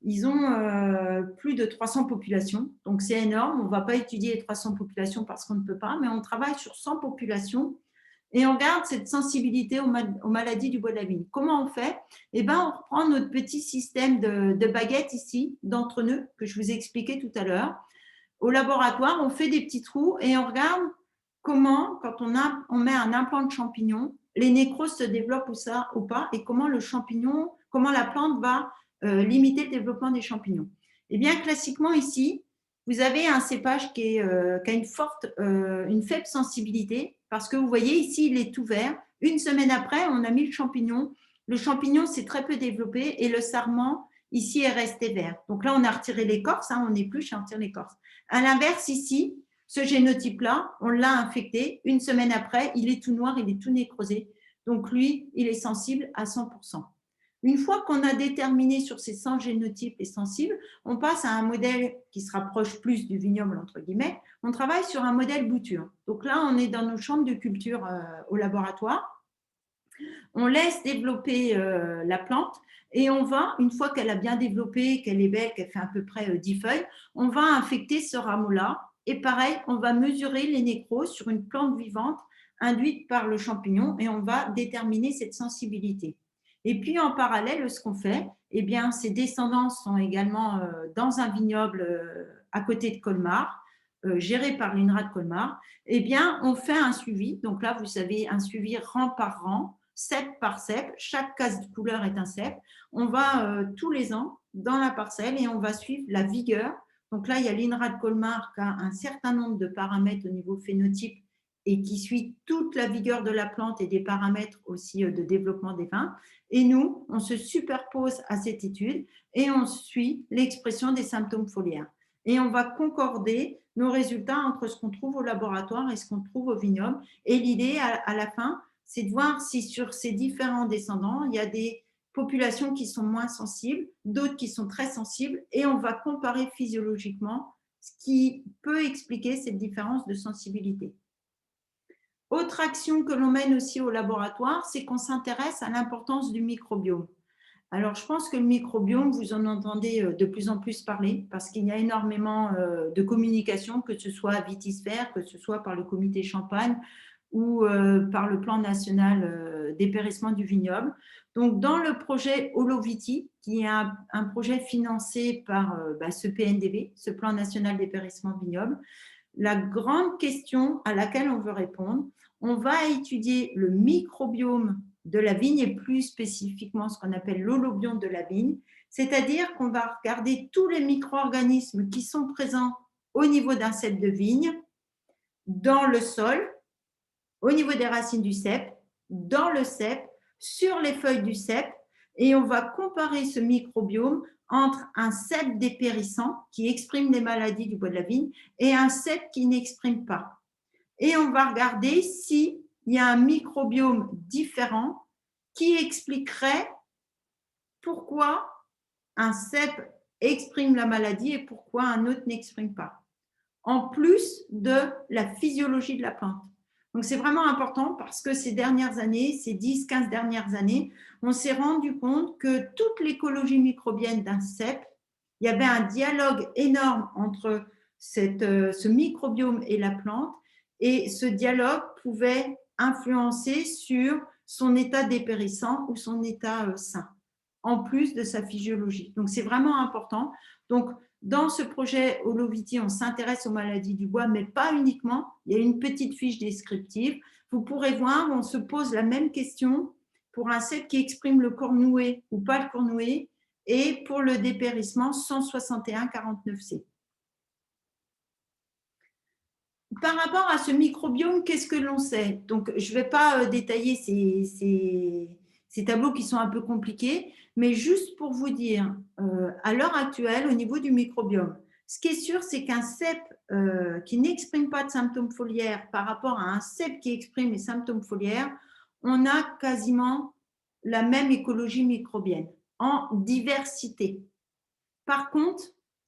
ils ont plus de 300 populations, donc c'est énorme. On ne va pas étudier les 300 populations parce qu'on ne peut pas, mais on travaille sur 100 populations et on garde cette sensibilité aux maladies du bois de la vigne. Comment on fait? Eh bien, on reprend notre petit système de baguettes ici, d'entre-nœuds, que je vous ai expliqué tout à l'heure. Au laboratoire, on fait des petits trous et on regarde comment, quand on met un implant de champignon, les nécroses se développent ou pas, et comment la plante va limiter le développement des champignons. Eh bien, classiquement ici, vous avez un cépage qui a une faible sensibilité, parce que vous voyez ici, il est tout vert. Une semaine après, on a mis le champignon. Le champignon s'est très peu développé et le sarment, ici, est resté vert. Donc là, on a retiré l'écorce, hein, on épluche et on retire l'écorce. À l'inverse, ici, ce génotype-là, on l'a infecté. Une semaine après, il est tout noir, il est tout nécrosé. Donc lui, il est sensible à 100%. Une fois qu'on a déterminé sur ces 100 génotypes les sensibles, on passe à un modèle qui se rapproche plus du vignoble, entre guillemets. On travaille sur un modèle bouture. Donc là, on est dans nos chambres de culture au laboratoire. On laisse développer la plante et on va, une fois qu'elle a bien développé, qu'elle est belle, qu'elle fait à peu près 10 feuilles, on va infecter ce rameau-là. Et pareil, on va mesurer les nécroses sur une plante vivante induite par le champignon et on va déterminer cette sensibilité. Et puis, en parallèle, ce qu'on fait, eh bien, ses descendants sont également dans un vignoble à côté de Colmar, géré par l'INRA de Colmar. Eh bien, on fait un suivi. Donc là, vous savez, un suivi rang par rang, cep par cep. Chaque case de couleur est un cep. On va tous les ans dans la parcelle et on va suivre la vigueur. Donc là, il y a l'INRA de Colmar qui a un certain nombre de paramètres au niveau phénotype et qui suit toute la vigueur de la plante et des paramètres aussi de développement des vins. Et nous, on se superpose à cette étude et on suit l'expression des symptômes foliaires. Et on va concorder nos résultats entre ce qu'on trouve au laboratoire et ce qu'on trouve au vignoble. Et l'idée, à la fin, c'est de voir si sur ces différents descendants, il y a des populations qui sont moins sensibles, d'autres qui sont très sensibles, et on va comparer physiologiquement ce qui peut expliquer cette différence de sensibilité. Autre action que l'on mène aussi au laboratoire, c'est qu'on s'intéresse à l'importance du microbiome. Alors, je pense que le microbiome, vous en entendez de plus en plus parler parce qu'il y a énormément de communication, que ce soit à Vitisphère, que ce soit par le comité Champagne ou par le plan national dépérissement du vignoble. Donc, dans le projet Holoviti, qui est un projet financé par ce PNDV, ce plan national dépérissement vignoble, la grande question à laquelle on veut répondre, on va étudier le microbiome de la vigne et plus spécifiquement ce qu'on appelle l'holobiome de la vigne, c'est-à-dire qu'on va regarder tous les micro-organismes qui sont présents au niveau d'un cep de vigne, dans le sol, au niveau des racines du cep, dans le cep, sur les feuilles du cep, et on va comparer ce microbiome entre un cep dépérissant qui exprime les maladies du bois de la vigne et un cep qui n'exprime pas. Et on va regarder s'il y a un microbiome différent qui expliquerait pourquoi un cep exprime la maladie et pourquoi un autre n'exprime pas, en plus de la physiologie de la plante. Donc, c'est vraiment important parce que ces dernières années, ces 10-15 dernières années, on s'est rendu compte que toute l'écologie microbienne d'un cep, il y avait un dialogue énorme entre ce microbiome et la plante, et ce dialogue pouvait influencer sur son état dépérissant ou son état sain, en plus de sa physiologie. Donc, c'est vraiment important. Donc, dans ce projet Holoviti, on s'intéresse aux maladies du bois, mais pas uniquement. Il y a une petite fiche descriptive. Vous pourrez voir, on se pose la même question pour un cep qui exprime le cornoué ou pas le cornoué, et pour le dépérissement 161-49C. Par rapport à ce microbiome, qu'est-ce que l'on sait? Donc, je ne vais pas détailler ces tableaux qui sont un peu compliqués, mais juste pour vous dire, à l'heure actuelle, au niveau du microbiome, ce qui est sûr, c'est qu'un cep qui n'exprime pas de symptômes foliaires par rapport à un cep qui exprime les symptômes foliaires, on a quasiment la même écologie microbienne en diversité. Par contre,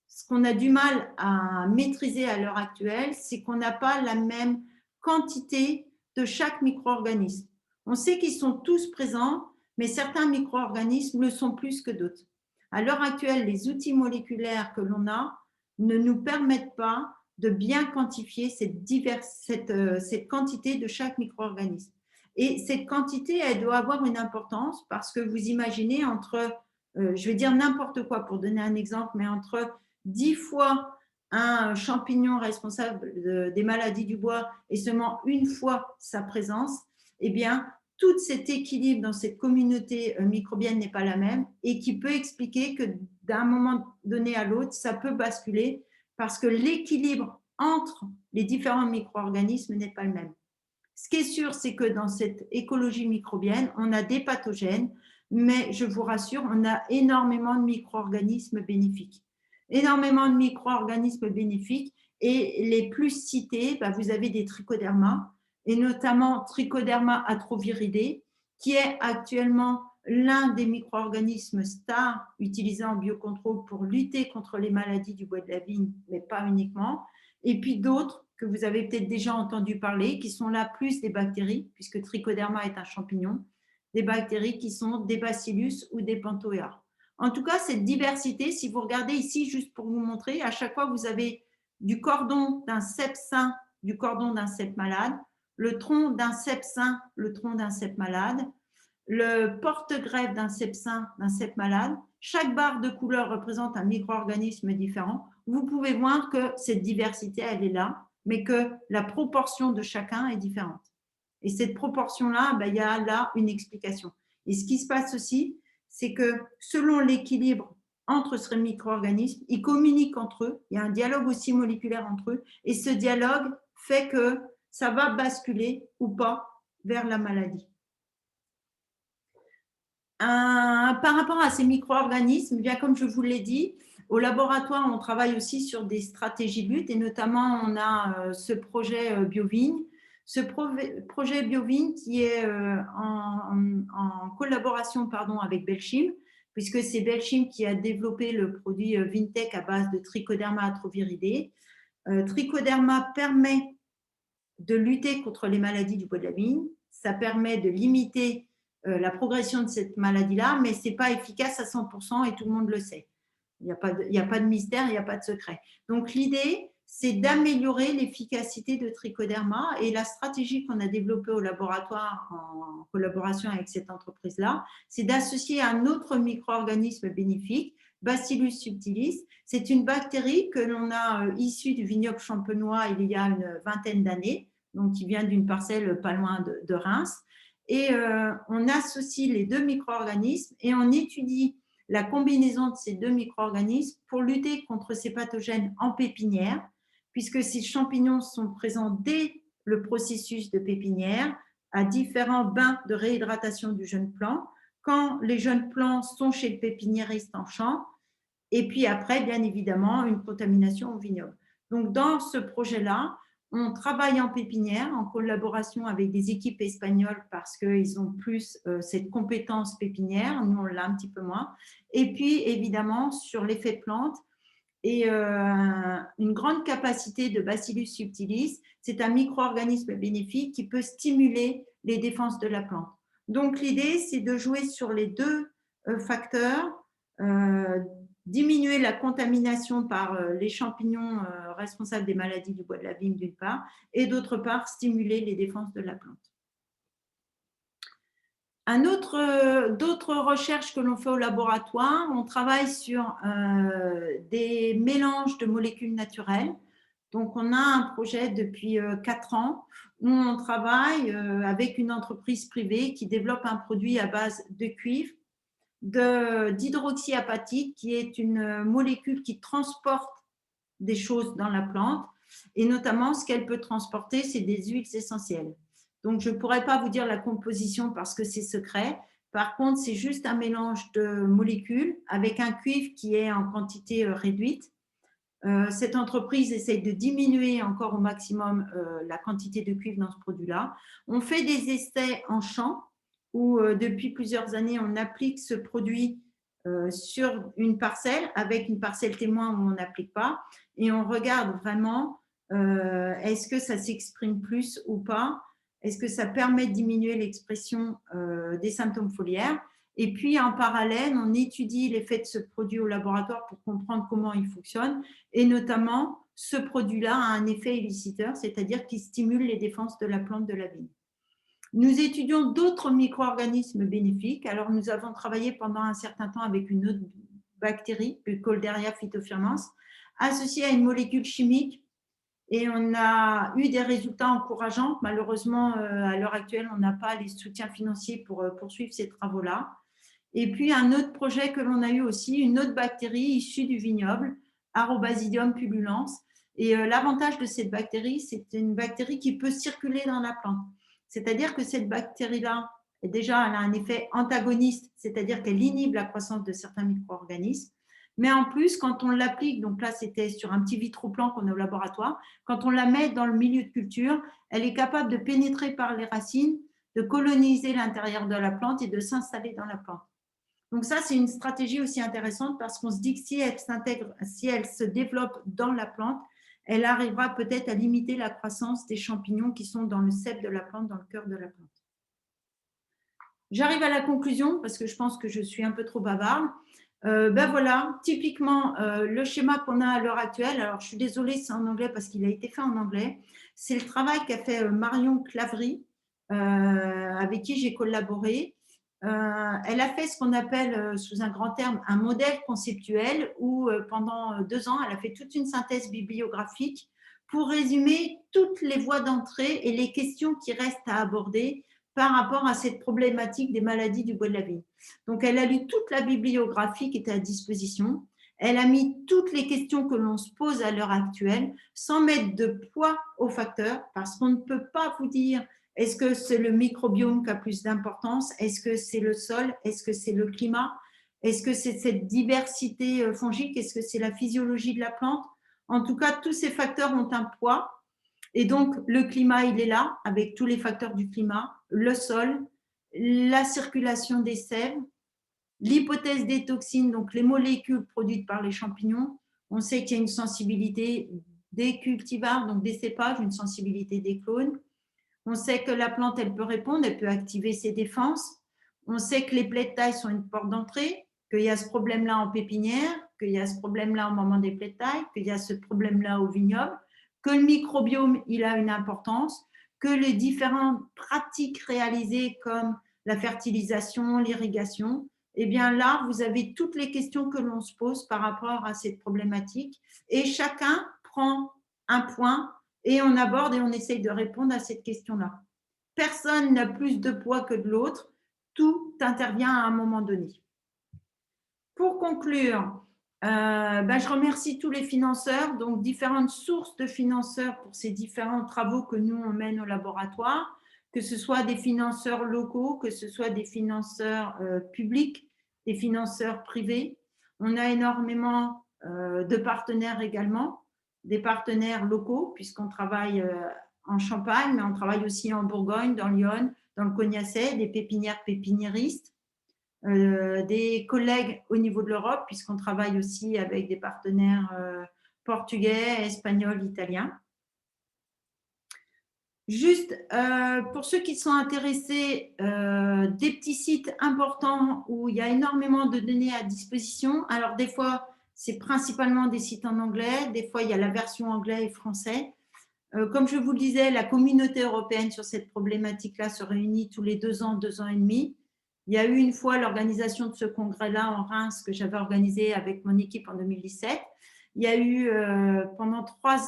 ce qu'on a du mal à maîtriser à l'heure actuelle, c'est qu'on n'a pas la même quantité de chaque micro-organisme. On sait qu'ils sont tous présents, mais certains micro-organismes le sont plus que d'autres. À l'heure actuelle, les outils moléculaires que l'on a ne nous permettent pas de bien quantifier cette quantité de chaque micro-organisme. Et cette quantité, elle doit avoir une importance parce que vous imaginez entre je vais dire n'importe quoi pour donner un exemple, mais entre 10 fois un champignon responsable des maladies du bois et seulement une fois sa présence, eh bien, tout cet équilibre dans cette communauté microbienne n'est pas la même et qui peut expliquer que d'un moment donné à l'autre, ça peut basculer parce que l'équilibre entre les différents micro-organismes n'est pas le même. Ce qui est sûr, c'est que dans cette écologie microbienne, on a des pathogènes, mais je vous rassure, on a énormément de micro-organismes bénéfiques. Énormément de micro-organismes bénéfiques et les plus cités, vous avez des trichodermas et notamment Trichoderma atroviridé, qui est actuellement l'un des micro-organismes stars utilisés en biocontrôle pour lutter contre les maladies du bois de la vigne, mais pas uniquement. Et puis d'autres que vous avez peut-être déjà entendu parler, qui sont là plus des bactéries, puisque Trichoderma est un champignon, des bactéries qui sont des bacillus ou des penthoéas. En tout cas, cette diversité, si vous regardez ici, juste pour vous montrer, à chaque fois, vous avez du cordon d'un cep sain, du cordon d'un cep malade, le tronc d'un cep sain, le tronc d'un cep malade, le porte-greffe d'un cep sain, d'un cep malade. Chaque barre de couleur représente un micro-organisme différent. Vous pouvez voir que cette diversité, elle est là, mais que la proportion de chacun est différente. Et cette proportion-là, il y a là une explication. Et ce qui se passe aussi, c'est que selon l'équilibre entre ces micro-organismes, ils communiquent entre eux, il y a un dialogue aussi moléculaire entre eux, et ce dialogue fait que ça va basculer ou pas vers la maladie. Par rapport à ces micro-organismes, bien comme je vous l'ai dit, au laboratoire, on travaille aussi sur des stratégies de lutte et notamment, on a ce projet BioVigne. Ce projet BioVigne qui est en collaboration avec Belchim, puisque c'est Belchim qui a développé le produit Vintech à base de Trichoderma atroviridé. Trichoderma permet de lutter contre les maladies du bois de la vigne. Ça permet de limiter la progression de cette maladie-là, mais ce n'est pas efficace à 100% et tout le monde le sait. Il n'y a pas de mystère, il n'y a pas de secret. Donc, l'idée, c'est d'améliorer l'efficacité de Trichoderma et la stratégie qu'on a développée au laboratoire en collaboration avec cette entreprise-là, c'est d'associer un autre micro-organisme bénéfique, Bacillus subtilis. C'est une bactérie que l'on a issue du vignoble champenois il y a une vingtaine d'années, donc qui vient d'une parcelle pas loin de Reims. Et on associe les deux micro-organismes et on étudie la combinaison de ces deux micro-organismes pour lutter contre ces pathogènes en pépinière, puisque ces champignons sont présents dès le processus de pépinière à différents bains de réhydratation du jeune plant, quand les jeunes plants sont chez le pépiniériste en champ, et puis après, bien évidemment, une contamination au vignoble. Donc, dans ce projet-là, On travaille en pépinière en collaboration avec des équipes espagnoles parce qu'ils ont plus cette compétence pépinière, nous on l'a un petit peu moins. Et puis évidemment sur l'effet plante et une grande capacité de Bacillus subtilis, c'est un micro-organisme bénéfique qui peut stimuler les défenses de la plante. Donc l'idée c'est de jouer sur les deux facteurs, diminuer la contamination par les champignons responsables des maladies du bois de la vigne d'une part, et d'autre part stimuler les défenses de la plante. D'autres recherches que l'on fait au laboratoire, on travaille sur des mélanges de molécules naturelles. Donc, on a un projet depuis 4 ans où on travaille avec une entreprise privée qui développe un produit à base de cuivre, d'hydroxyapatite, qui est une molécule qui transporte des choses dans la plante. Et notamment, ce qu'elle peut transporter, c'est des huiles essentielles. Donc, je ne pourrais pas vous dire la composition parce que c'est secret. Par contre, c'est juste un mélange de molécules avec un cuivre qui est en quantité réduite. Cette entreprise essaye de diminuer encore au maximum la quantité de cuivre dans ce produit-là. On fait des essais en champ où depuis plusieurs années, on applique ce produit sur une parcelle avec une parcelle témoin où on n'applique pas et on regarde vraiment est-ce que ça s'exprime plus ou pas, est-ce que ça permet de diminuer l'expression des symptômes foliaires. Et puis, en parallèle, on étudie l'effet de ce produit au laboratoire pour comprendre comment il fonctionne. Et notamment, ce produit-là a un effet éliciteur, c'est-à-dire qu'il stimule les défenses de la plante de la vigne. Nous étudions d'autres micro-organismes bénéfiques. Alors, nous avons travaillé pendant un certain temps avec une autre bactérie, le Colderia phytophilans, associée à une molécule chimique. Et on a eu des résultats encourageants. Malheureusement, à l'heure actuelle, on n'a pas les soutiens financiers pour poursuivre ces travaux-là. Et puis, un autre projet que l'on a eu aussi, une autre bactérie issue du vignoble, Arobasidium pullulans. Et l'avantage de cette bactérie, c'est une bactérie qui peut circuler dans la plante. C'est-à-dire que cette bactérie-là, déjà, elle a un effet antagoniste, c'est-à-dire qu'elle inhibe la croissance de certains micro-organismes. Mais en plus, quand on l'applique, donc là, c'était sur un petit vitroplan qu'on a au laboratoire, quand on la met dans le milieu de culture, elle est capable de pénétrer par les racines, de coloniser l'intérieur de la plante et de s'installer dans la plante. Donc ça, c'est une stratégie aussi intéressante parce qu'on se dit que si elle s'intègre, si elle se développe dans la plante, elle arrivera peut-être à limiter la croissance des champignons qui sont dans le cep de la plante, dans le cœur de la plante. J'arrive à la conclusion parce que je pense que je suis un peu trop bavarde. Voilà, typiquement le schéma qu'on a à l'heure actuelle. Alors, je suis désolée, c'est en anglais parce qu'il a été fait en anglais. C'est le travail qu'a fait Marion Claverie, avec qui j'ai collaboré. Elle a fait ce qu'on appelle, sous un grand terme, un modèle conceptuel où pendant 2 ans, elle a fait toute une synthèse bibliographique pour résumer toutes les voies d'entrée et les questions qui restent à aborder par rapport à cette problématique des maladies du bois de la vigne. Donc, elle a lu toute la bibliographie qui était à disposition. Elle a mis toutes les questions que l'on se pose à l'heure actuelle sans mettre de poids aux facteurs parce qu'on ne peut pas vous dire est-ce que c'est le microbiome qui a plus d'importance? Est-ce que c'est le sol? Est-ce que c'est le climat? Est-ce que c'est cette diversité fongique? Est-ce que c'est la physiologie de la plante? En tout cas, tous ces facteurs ont un poids. Et donc, le climat, il est là, avec tous les facteurs du climat, le sol, la circulation des sèves, l'hypothèse des toxines, donc les molécules produites par les champignons. On sait qu'il y a une sensibilité des cultivars, donc des cépages, une sensibilité des clones. On sait que la plante, elle peut répondre, elle peut activer ses défenses. On sait que les plaies de taille sont une porte d'entrée, qu'il y a ce problème-là en pépinière, qu'il y a ce problème-là au moment des plaies de taille, qu'il y a ce problème-là au vignoble, que le microbiome, il a une importance, que les différentes pratiques réalisées comme la fertilisation, l'irrigation, eh bien là, vous avez toutes les questions que l'on se pose par rapport à cette problématique et chacun prend un point et on aborde et on essaye de répondre à cette question-là. Personne n'a plus de poids que de l'autre, tout intervient à un moment donné. Pour conclure, je remercie tous les financeurs, donc différentes sources de financeurs pour ces différents travaux que nous on mène au laboratoire, que ce soit des financeurs locaux, que ce soit des financeurs publics, des financeurs privés. On a énormément de partenaires également. des partenaires locaux, puisqu'on travaille en Champagne, mais on travaille aussi en Bourgogne, dans l'Yonne, dans le Cognacet, des pépinières pépiniéristes, des collègues au niveau de l'Europe, puisqu'on travaille aussi avec des partenaires portugais, espagnols, italiens. Juste pour ceux qui sont intéressés, des petits sites importants où il y a énormément de données à disposition. Alors des fois, c'est principalement des sites en anglais, des fois il y a la version anglais et français. Comme je vous le disais, la communauté européenne sur cette problématique-là se réunit tous les 2 ans, 2 ans et demi. Il y a eu une fois l'organisation de ce congrès-là en Reims que j'avais organisé avec mon équipe en 2017. Il y a eu pendant 3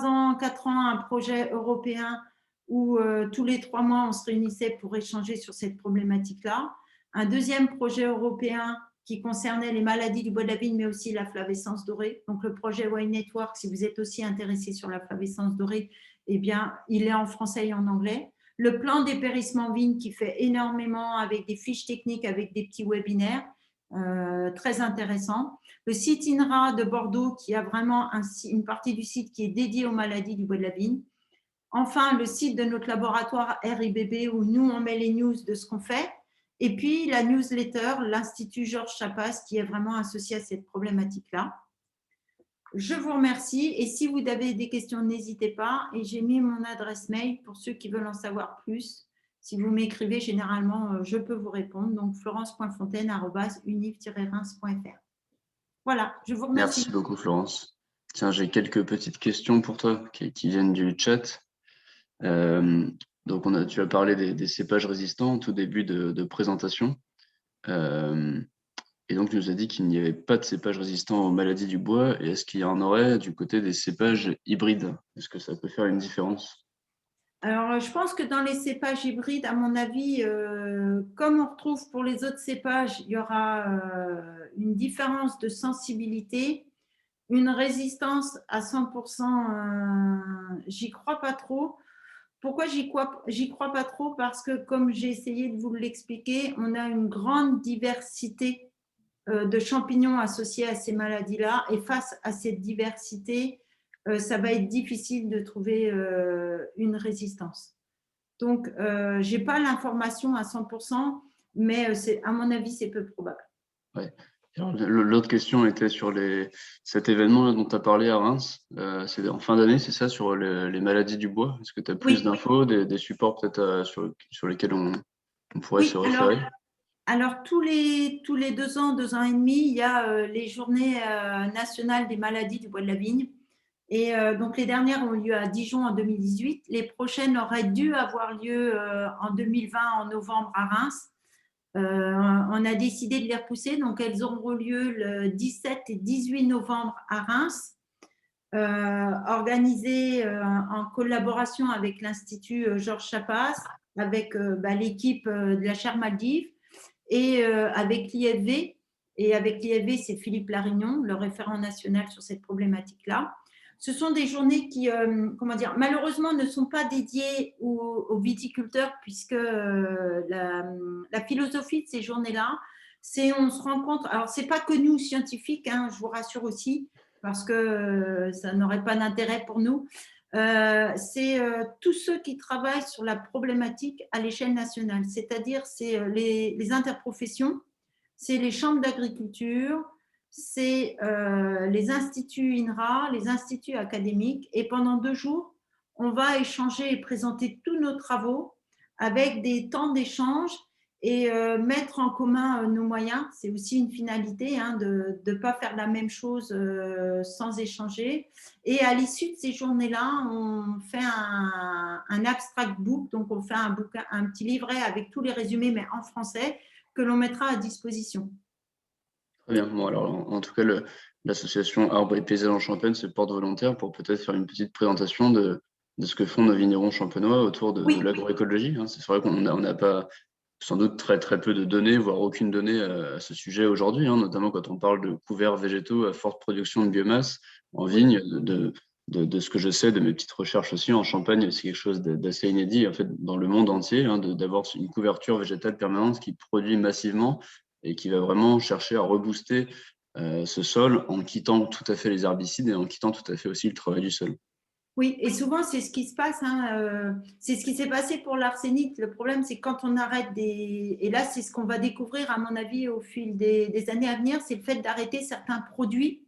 ans, 4 ans, un projet européen où tous les 3 mois, on se réunissait pour échanger sur cette problématique-là. Un deuxième projet européen qui concernait les maladies du bois de la vigne, mais aussi la flavescence dorée. Donc, le projet Wine Network, si vous êtes aussi intéressé sur la flavescence dorée, eh bien, il est en français et en anglais. Le plan dépérissement vigne qui fait énormément avec des fiches techniques, avec des petits webinaires, très intéressant. Le site INRA de Bordeaux qui a vraiment une partie du site qui est dédiée aux maladies du bois de la vigne. Enfin, le site de notre laboratoire RIBB où nous, on met les news de ce qu'on fait. Et puis, la newsletter, l'Institut Georges Chapas, qui est vraiment associé à cette problématique-là. Je vous remercie. Et si vous avez des questions, n'hésitez pas. Et j'ai mis mon adresse mail pour ceux qui veulent en savoir plus. Si vous m'écrivez, généralement, je peux vous répondre. Donc, florence.fontaine@univ-reims.fr. Voilà, je vous remercie. Merci beaucoup, Florence. Tiens, j'ai quelques petites questions pour toi qui viennent du chat. Donc, tu as parlé des cépages résistants au tout début de présentation. Et donc, tu nous as dit qu'il n'y avait pas de cépages résistants aux maladies du bois. Et est-ce qu'il y en aurait du côté des cépages hybrides? Est-ce que ça peut faire une différence? Alors, je pense que dans les cépages hybrides, à mon avis, comme on retrouve pour les autres cépages, il y aura une différence de sensibilité. Une résistance à 100%, j'y crois pas trop. Pourquoi j'y crois pas trop? Parce que, comme j'ai essayé de vous l'expliquer, on a une grande diversité de champignons associés à ces maladies-là. Et face à cette diversité, ça va être difficile de trouver une résistance. Donc, je n'ai pas l'information à 100%, mais à mon avis, c'est peu probable. Ouais. L'autre question était sur cet événement dont tu as parlé à Reims. C'est en fin d'année, c'est ça, sur les maladies du bois. Est-ce que tu as plus d'infos, des supports peut-être sur lesquels on pourrait se référer? Alors, tous les 2 ans, 2 ans et demi, il y a les journées nationales des maladies du bois de la vigne. Et donc, les dernières ont eu lieu à Dijon en 2018. Les prochaines auraient dû avoir lieu en 2020, en novembre, à Reims. On a décidé de les repousser. Donc, elles auront lieu le 17 et 18 novembre à Reims, organisées en collaboration avec l'Institut Georges Chapas, avec l'équipe de la chaire Maldives et avec l'IFV. Et avec l'IFV, c'est Philippe Larignon, le référent national sur cette problématique-là. Ce sont des journées qui, malheureusement, ne sont pas dédiées aux viticulteurs, puisque la philosophie de ces journées-là, c'est on se rencontre. Alors, ce n'est pas que nous, scientifiques, je vous rassure aussi, parce que ça n'aurait pas d'intérêt pour nous. C'est tous ceux qui travaillent sur la problématique à l'échelle nationale, c'est-à-dire c'est les interprofessions, c'est les chambres d'agriculture, c'est les instituts INRA, les instituts académiques. Et pendant 2 jours, on va échanger et présenter tous nos travaux avec des temps d'échange et mettre en commun nos moyens. C'est aussi une finalité de ne pas faire la même chose sans échanger. Et à l'issue de ces journées-là, on fait un abstract book, donc on fait un petit livret avec tous les résumés, mais en français, que l'on mettra à disposition. Très bien. Bon, alors, en tout cas, l'association Arbres et Paysages en Champagne se porte volontaire pour peut-être faire une petite présentation de ce que font nos vignerons champenois autour de l'agroécologie. C'est vrai qu'on n'a pas sans doute très peu de données, voire aucune donnée à ce sujet aujourd'hui, notamment quand on parle de couverts végétaux à forte production de biomasse en vigne. De ce que je sais, de mes petites recherches aussi, en Champagne, c'est quelque chose d'assez inédit en fait, dans le monde entier, d'avoir une couverture végétale permanente qui produit massivement et qui va vraiment chercher à rebooster ce sol en quittant tout à fait les herbicides et en quittant tout à fait aussi le travail du sol. Oui, et souvent, c'est ce qui se passe. C'est ce qui s'est passé pour l'arsénite. Le problème, c'est quand on arrête des… Et là, c'est ce qu'on va découvrir, à mon avis, au fil des années à venir, c'est le fait d'arrêter certains produits.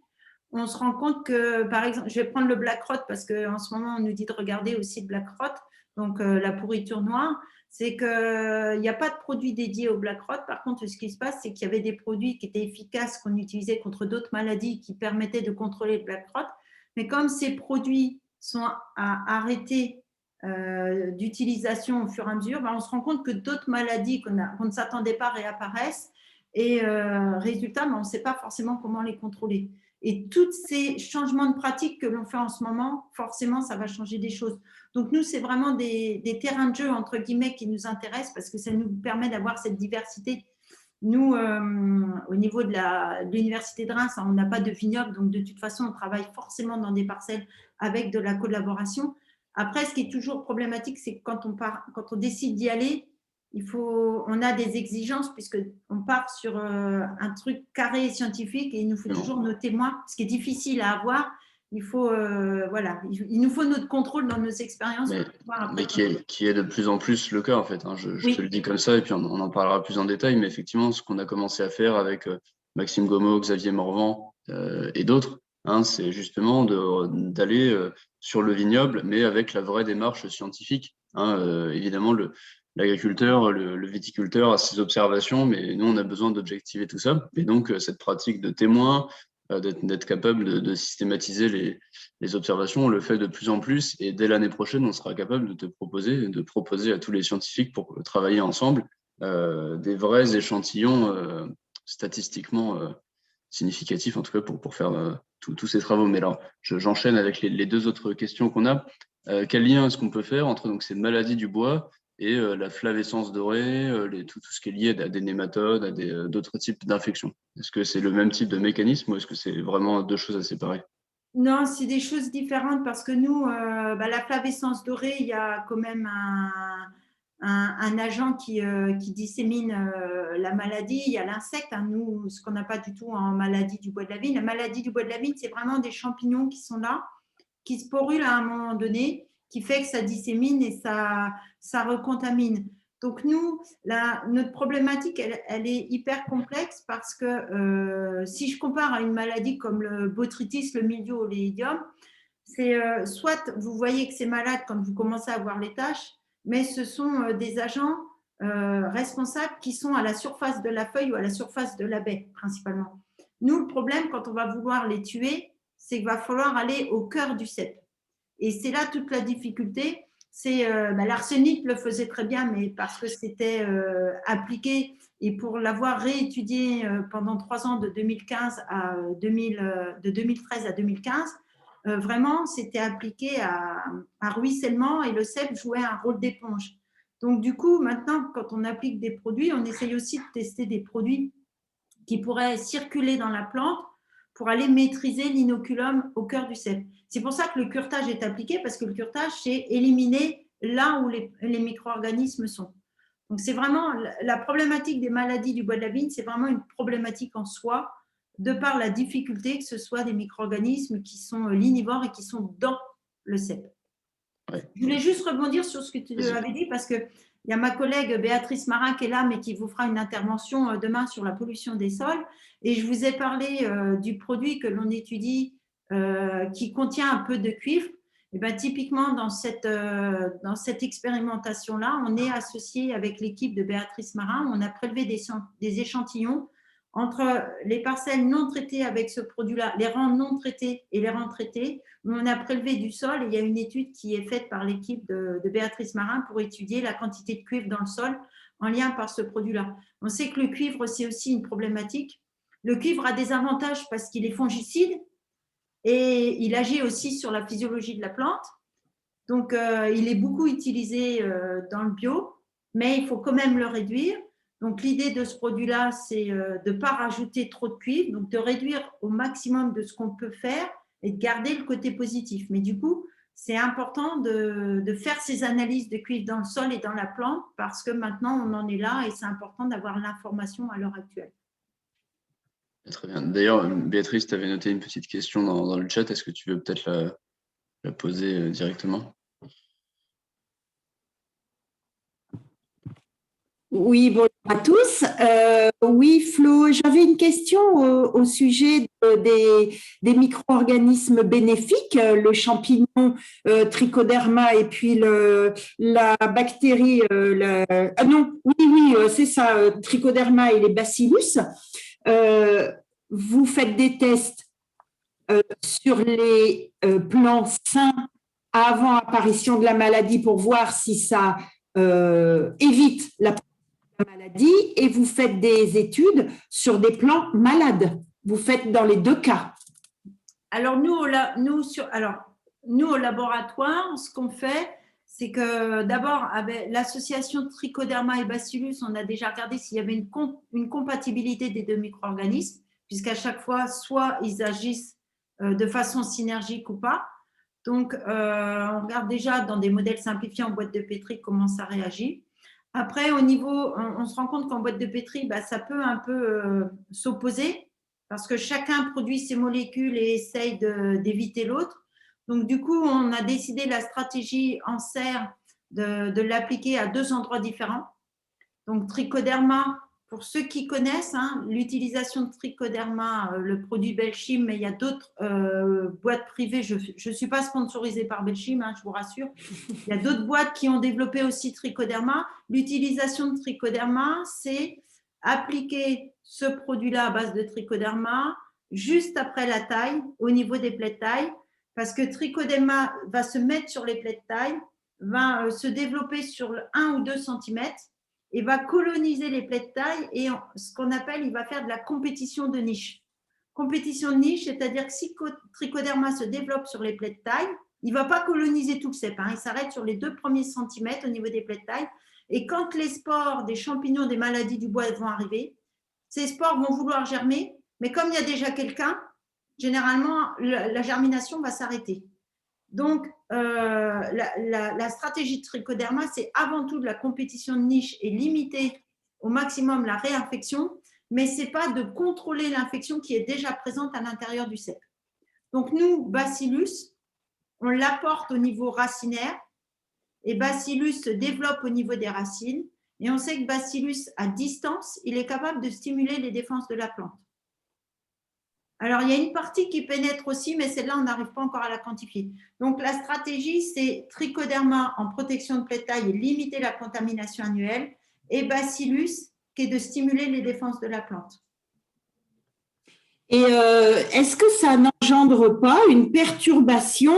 On se rend compte que, par exemple, je vais prendre le black rot parce qu'en ce moment, on nous dit de regarder aussi le black rot, donc la pourriture noire. C'est qu'il n'y a pas de produit dédié au black rot. Par contre, ce qui se passe, c'est qu'il y avait des produits qui étaient efficaces, qu'on utilisait contre d'autres maladies qui permettaient de contrôler le black rot. Mais comme ces produits sont à arrêter d'utilisation au fur et à mesure, on se rend compte que d'autres maladies qu'on ne s'attendait pas réapparaissent et résultat, on ne sait pas forcément comment les contrôler. Et tous ces changements de pratique que l'on fait en ce moment, forcément, ça va changer des choses. Donc, nous, c'est vraiment des terrains de jeu, entre guillemets, qui nous intéressent parce que ça nous permet d'avoir cette diversité. Nous, au niveau de l'Université de Reims, on n'a pas de vignoble, donc de toute façon, on travaille forcément dans des parcelles avec de la collaboration. Après, ce qui est toujours problématique, c'est que quand on décide d'y aller, on a des exigences puisqu'on part sur un truc carré et scientifique et il nous faut toujours nos témoins, ce qui est difficile à avoir. Il nous faut notre contrôle dans nos expériences. Mais qui est de plus en plus le cas, en fait. Hein. Je te le dis comme ça, et puis on en parlera plus en détail. Mais effectivement, ce qu'on a commencé à faire avec Maxime Gomeau, Xavier Morvan et d'autres, hein, c'est justement d'aller sur le vignoble, mais avec la vraie démarche scientifique. Hein. Évidemment, l'agriculteur, le viticulteur a ses observations, mais nous, on a besoin d'objectiver tout ça. Et donc, cette pratique de témoin, d'être capable de systématiser les observations, on le fait de plus en plus. Et dès l'année prochaine, on sera capable de proposer à tous les scientifiques pour travailler ensemble des vrais échantillons statistiquement significatifs, en tout cas pour faire tous ces travaux. Mais là, j'enchaîne avec les deux autres questions qu'on a. Quel lien est-ce qu'on peut faire entre donc, ces maladies du bois et la flavescence dorée, tout ce qui est lié à des nématodes, à d'autres types d'infections? Est-ce que c'est le même type de mécanisme ou est-ce que c'est vraiment deux choses à séparer? Non, c'est des choses différentes parce que nous, la flavescence dorée, il y a quand même un agent qui dissémine la maladie. Il y a l'insecte, hein, nous, ce qu'on n'a pas du tout en maladie du bois de la vigne. La maladie du bois de la vigne, c'est vraiment des champignons qui sont là, qui sporulent à un moment donné, qui fait que ça dissémine et ça recontamine. Donc nous, notre problématique, elle est hyper complexe parce que si je compare à une maladie comme le botrytis, le mildiou ou l'oïdium, c'est soit vous voyez que c'est malade quand vous commencez à avoir les taches, mais ce sont des agents responsables qui sont à la surface de la feuille ou à la surface de la baie principalement. Nous, le problème, quand on va vouloir les tuer, c'est qu'il va falloir aller au cœur du cep. Et c'est là toute la difficulté. C'est l'arsénite le faisait très bien, mais parce que c'était appliqué et pour l'avoir réétudié pendant 3 ans de 2013 à 2015, vraiment c'était appliqué à ruissellement et le cep jouait un rôle d'éponge. Donc du coup, maintenant, quand on applique des produits, on essaye aussi de tester des produits qui pourraient circuler dans la plante pour aller maîtriser l'inoculum au cœur du cep. C'est pour ça que le curetage est appliqué, parce que le curetage, c'est éliminer là où les micro-organismes sont. Donc, c'est vraiment la problématique des maladies du bois de la vigne, c'est vraiment une problématique en soi, de par la difficulté que ce soit des micro-organismes qui sont lignivores et qui sont dans le cep. Ouais. Je voulais juste rebondir sur ce que tu avais dit, parce qu'il y a ma collègue Béatrice Marin qui est là, mais qui vous fera une intervention demain sur la pollution des sols. Et je vous ai parlé du produit que l'on étudie qui contient un peu de cuivre. Et bien, typiquement, dans cette expérimentation-là, on est associé avec l'équipe de Béatrice Marin. On a prélevé des échantillons entre les parcelles non traitées avec ce produit-là, les rangs non traités et les rangs traités. On a prélevé du sol et il y a une étude qui est faite par l'équipe de Béatrice Marin pour étudier la quantité de cuivre dans le sol en lien par ce produit-là. On sait que le cuivre, c'est aussi une problématique. Le cuivre a des avantages parce qu'il est fongicide et il agit aussi sur la physiologie de la plante. Donc, il est beaucoup utilisé dans le bio, mais il faut quand même le réduire. Donc, l'idée de ce produit-là, c'est de ne pas rajouter trop de cuivre, donc de réduire au maximum de ce qu'on peut faire et de garder le côté positif. Mais du coup, c'est important de faire ces analyses de cuivre dans le sol et dans la plante parce que maintenant, on en est là et c'est important d'avoir l'information à l'heure actuelle. Très bien. D'ailleurs, Béatrice, tu avais noté une petite question dans le chat. Est-ce que tu veux peut-être la poser directement? Oui, bonjour à tous. Oui, Flo, j'avais une question au sujet des micro-organismes bénéfiques, le champignon Trichoderma et puis la bactérie, ah non, oui, c'est ça, Trichoderma et les bacillus. Euh, Vous faites des tests sur les plants sains avant apparition de la maladie pour voir si ça évite la maladie et vous faites des études sur des plants malades. Vous faites dans les deux cas. Alors, nous, au laboratoire, ce qu'on fait, c'est que d'abord, avec l'association Trichoderma et Bacillus, on a déjà regardé s'il y avait une compatibilité des deux micro-organismes, puisqu'à chaque fois, soit ils agissent de façon synergique ou pas. Donc, on regarde déjà dans des modèles simplifiés en boîte de pétri comment ça réagit. Après, au niveau, on se rend compte qu'en boîte de pétri, ça peut un peu s'opposer parce que chacun produit ses molécules et essaye d'éviter l'autre. Donc, du coup, on a décidé la stratégie en serre de l'appliquer à 2 endroits différents. Donc, Trichoderma, pour ceux qui connaissent, l'utilisation de Trichoderma, le produit Belchim, mais il y a d'autres boîtes privées. Je ne suis pas sponsorisée par Belchim, je vous rassure. Il y a d'autres boîtes qui ont développé aussi Trichoderma. L'utilisation de Trichoderma, c'est appliquer ce produit-là à base de Trichoderma juste après la taille, au niveau des plaies de taille, parce que Trichoderma va se mettre sur les plaies de taille, va se développer sur 1 ou 2 cm et va coloniser les plaies de taille et ce qu'on appelle, il va faire de la compétition de niche. Compétition de niche, c'est-à-dire que si Trichoderma se développe sur les plaies de taille, il ne va pas coloniser tout le cep, il s'arrête sur les 2 premiers centimètres au niveau des plaies de taille. Et quand les spores des champignons, des maladies du bois vont arriver, ces spores vont vouloir germer, mais comme il y a déjà quelqu'un, généralement, la germination va s'arrêter. Donc, la stratégie de Trichoderma, c'est avant tout de la compétition de niche et limiter au maximum la réinfection, mais ce n'est pas de contrôler l'infection qui est déjà présente à l'intérieur du cep. Donc, nous, Bacillus, on l'apporte au niveau racinaire et Bacillus se développe au niveau des racines. Et on sait que Bacillus, à distance, il est capable de stimuler les défenses de la plante. Alors, il y a une partie qui pénètre aussi, mais celle-là, on n'arrive pas encore à la quantifier. Donc, la stratégie, c'est Trichoderma en protection de taille et limiter la contamination annuelle, et Bacillus, qui est de stimuler les défenses de la plante. Et est-ce que ça n'engendre pas une perturbation,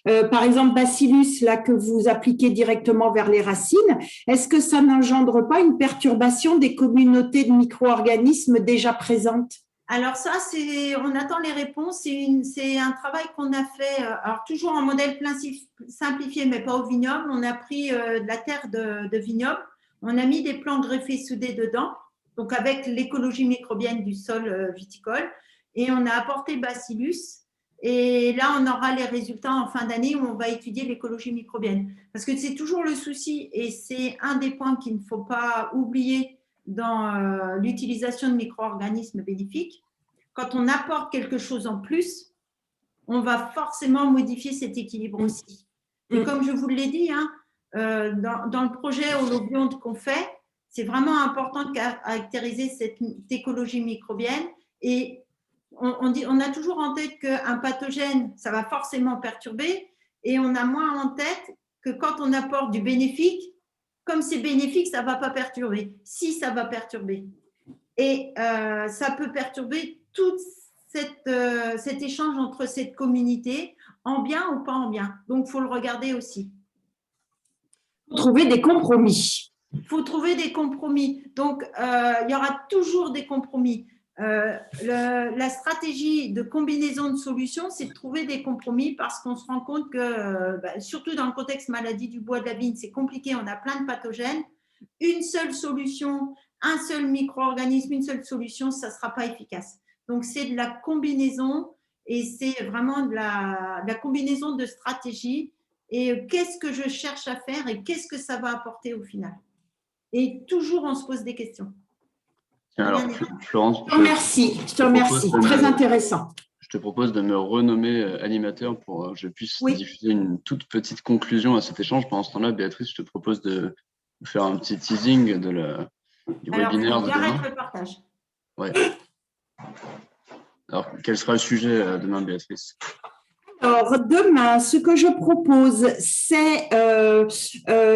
par exemple Bacillus, là, que vous appliquez directement vers les racines, est-ce que ça n'engendre pas une perturbation des communautés de micro-organismes déjà présentes? Alors ça, on attend les réponses. C'est un travail qu'on a fait, alors toujours en modèle simplifié, mais pas au vignoble. On a pris de la terre de vignoble, on a mis des plants greffés soudés dedans, donc avec l'écologie microbienne du sol viticole, et on a apporté Bacillus. Et là, on aura les résultats en fin d'année où on va étudier l'écologie microbienne. Parce que c'est toujours le souci, et c'est un des points qu'il ne faut pas oublier dans l'utilisation de micro-organismes bénéfiques. Quand on apporte quelque chose en plus, on va forcément modifier cet équilibre aussi. Et comme je vous l'ai dit, dans le projet Holobionte qu'on fait, c'est vraiment important de caractériser cette écologie microbienne. Et on a toujours en tête qu'un pathogène, ça va forcément perturber, et on a moins en tête que quand on apporte du bénéfique, comme c'est bénéfique, ça ne va pas perturber. Si, ça va perturber. Et ça peut perturber tout cet échange entre cette communauté, en bien ou pas en bien. Donc, il faut le regarder aussi. Il faut trouver des compromis. Il faut trouver des compromis. Donc, il y aura toujours des compromis. La stratégie de combinaison de solutions, c'est de trouver des compromis parce qu'on se rend compte que, surtout dans le contexte maladie du bois de la vigne, c'est compliqué, on a plein de pathogènes. Une seule solution, un seul micro-organisme, une seule solution, ça ne sera pas efficace. Donc, c'est de la combinaison et c'est vraiment de la combinaison de stratégies. Et qu'est-ce que je cherche à faire et qu'est-ce que ça va apporter au final? Et toujours, on se pose des questions. Tiens, alors, Florence, Je te remercie. Très intéressant. Je te propose de me renommer animateur pour que je puisse diffuser une toute petite conclusion à cet échange. Pendant ce temps-là, Béatrice, je te propose de faire un petit teasing du webinaire de demain. J'arrête le partage. Ouais. Alors, quel sera le sujet demain, Béatrice? Alors, demain, ce que je propose, c'est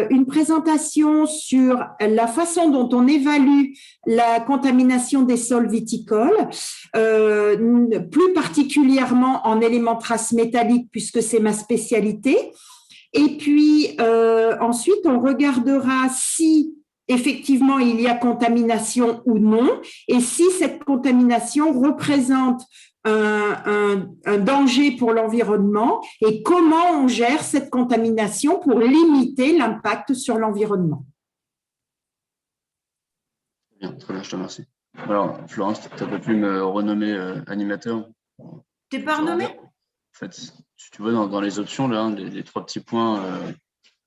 une présentation sur la façon dont on évalue la contamination des sols viticoles, plus particulièrement en éléments traces métalliques, puisque c'est ma spécialité. Et puis, ensuite, on regardera si effectivement il y a contamination ou non, et si cette contamination représente un danger pour l'environnement et comment on gère cette contamination pour limiter l'impact sur l'environnement. Bien, très bien, je te remercie. Alors, Florence, tu n'as pas pu me renommer animateur? Tu n'es pas renommé? En fait, si tu vois dans les options, là, les trois petits points à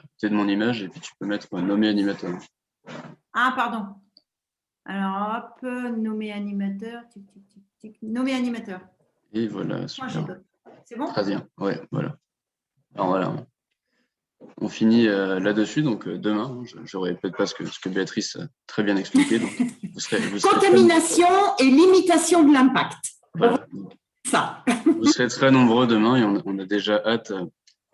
côté de mon image, et puis tu peux mettre nommer animateur. Ah, pardon. Alors, hop, nommer animateur. Nommer animateur. Et voilà, super. C'est bon? Très bien, ouais, voilà. Alors voilà, on finit là-dessus, donc demain, je ne répète pas ce que Béatrice a très bien expliqué. Donc vous serez contamination et limitation de l'impact. Voilà. Ça. Vous serez très nombreux demain et on a déjà hâte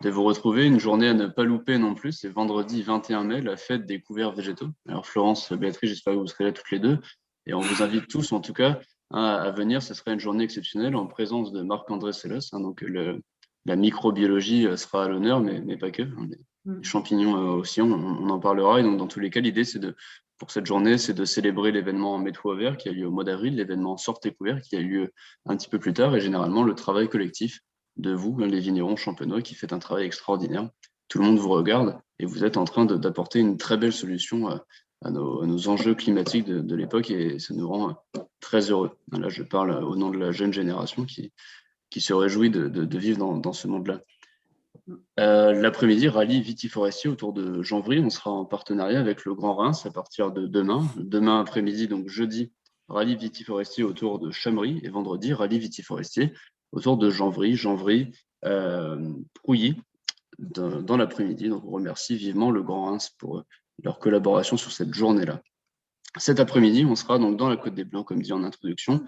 de vous retrouver. Une journée à ne pas louper non plus, c'est vendredi 21 mai, la fête des couverts végétaux. Alors Florence, Béatrice, j'espère que vous serez là toutes les deux. Et on vous invite tous, en tout cas, à venir. Ce sera une journée exceptionnelle en présence de Marc-André Sellos. Donc la microbiologie sera à l'honneur, mais pas que. Les champignons aussi, on en parlera. Et donc, dans tous les cas, l'idée, pour cette journée, c'est de célébrer l'événement Mets-toi vert qui a lieu au mois d'avril, l'événement Sortez couverts qui a lieu un petit peu plus tard, et généralement le travail collectif de vous, les vignerons champenois, qui fait un travail extraordinaire. Tout le monde vous regarde et vous êtes en train d'apporter une très belle solution à nos enjeux climatiques de l'époque, et ça nous rend très heureux. Là, je parle au nom de la jeune génération qui se réjouit de vivre dans ce monde-là. L'après-midi, rallye vitiforestier autour de Janvry. On sera en partenariat avec le Grand Reims à partir de demain. Demain après-midi, donc jeudi, rallye vitiforestier autour de Chamery, et vendredi, rallye vitiforestier autour de Janvry, Prouilly dans l'après-midi. Donc on remercie vivement le Grand Reims pour leur collaboration sur cette journée-là. Cet après-midi, on sera donc dans la Côte des Blancs, comme dit en introduction,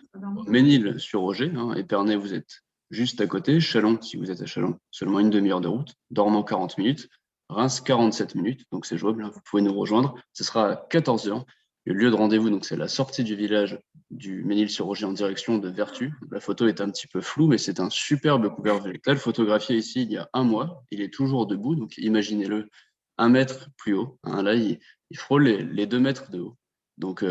Ménil-sur-Roger, Épernay, vous êtes juste à côté, Châlons, si vous êtes à Châlons, seulement une demi-heure de route, Dormans 40 minutes, Reims 47 minutes, donc c'est jouable, vous pouvez nous rejoindre. Ce sera à 14h. Le lieu de rendez-vous, donc c'est la sortie du village du Ménil-sur-Roger en direction de Vertus. La photo est un petit peu floue, mais c'est un superbe couvert végétal photographié ici il y a un mois. Il est toujours debout, donc imaginez-le 1 mètre plus haut. Là, il frôle les 2 mètres de haut. Donc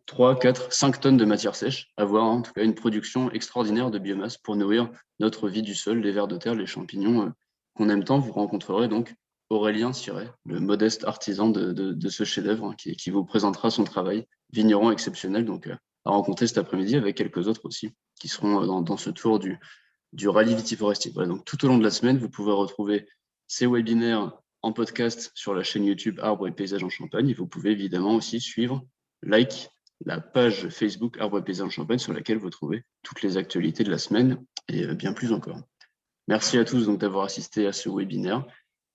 3, 4, 5 tonnes de matière sèche, avoir en tout cas une production extraordinaire de biomasse pour nourrir notre vie du sol, les vers de terre, les champignons qu'on aime tant. Vous rencontrerez donc Aurélien Siret, le modeste artisan de ce chef-d'œuvre, qui vous présentera son travail, vigneron exceptionnel, donc à rencontrer cet après-midi avec quelques autres aussi, qui seront dans ce tour du rallye vitiforestier. Voilà, donc tout au long de la semaine, vous pouvez retrouver ces webinaires en podcast sur la chaîne YouTube Arbres et Paysages en Champagne. Et vous pouvez évidemment aussi suivre, la page Facebook Arbres et Paysages en Champagne, sur laquelle vous trouvez toutes les actualités de la semaine et bien plus encore. Merci à tous donc d'avoir assisté à ce webinaire,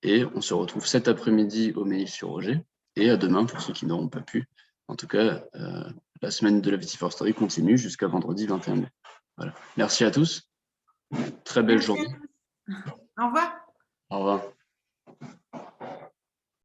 et on se retrouve cet après-midi au Ménil-sur-Roger, et à demain pour ceux qui n'auront pas pu. En tout cas, la semaine de la Vitiforesterie continue jusqu'à vendredi 21 mai. Voilà. Merci à tous. Très belle journée. Au revoir.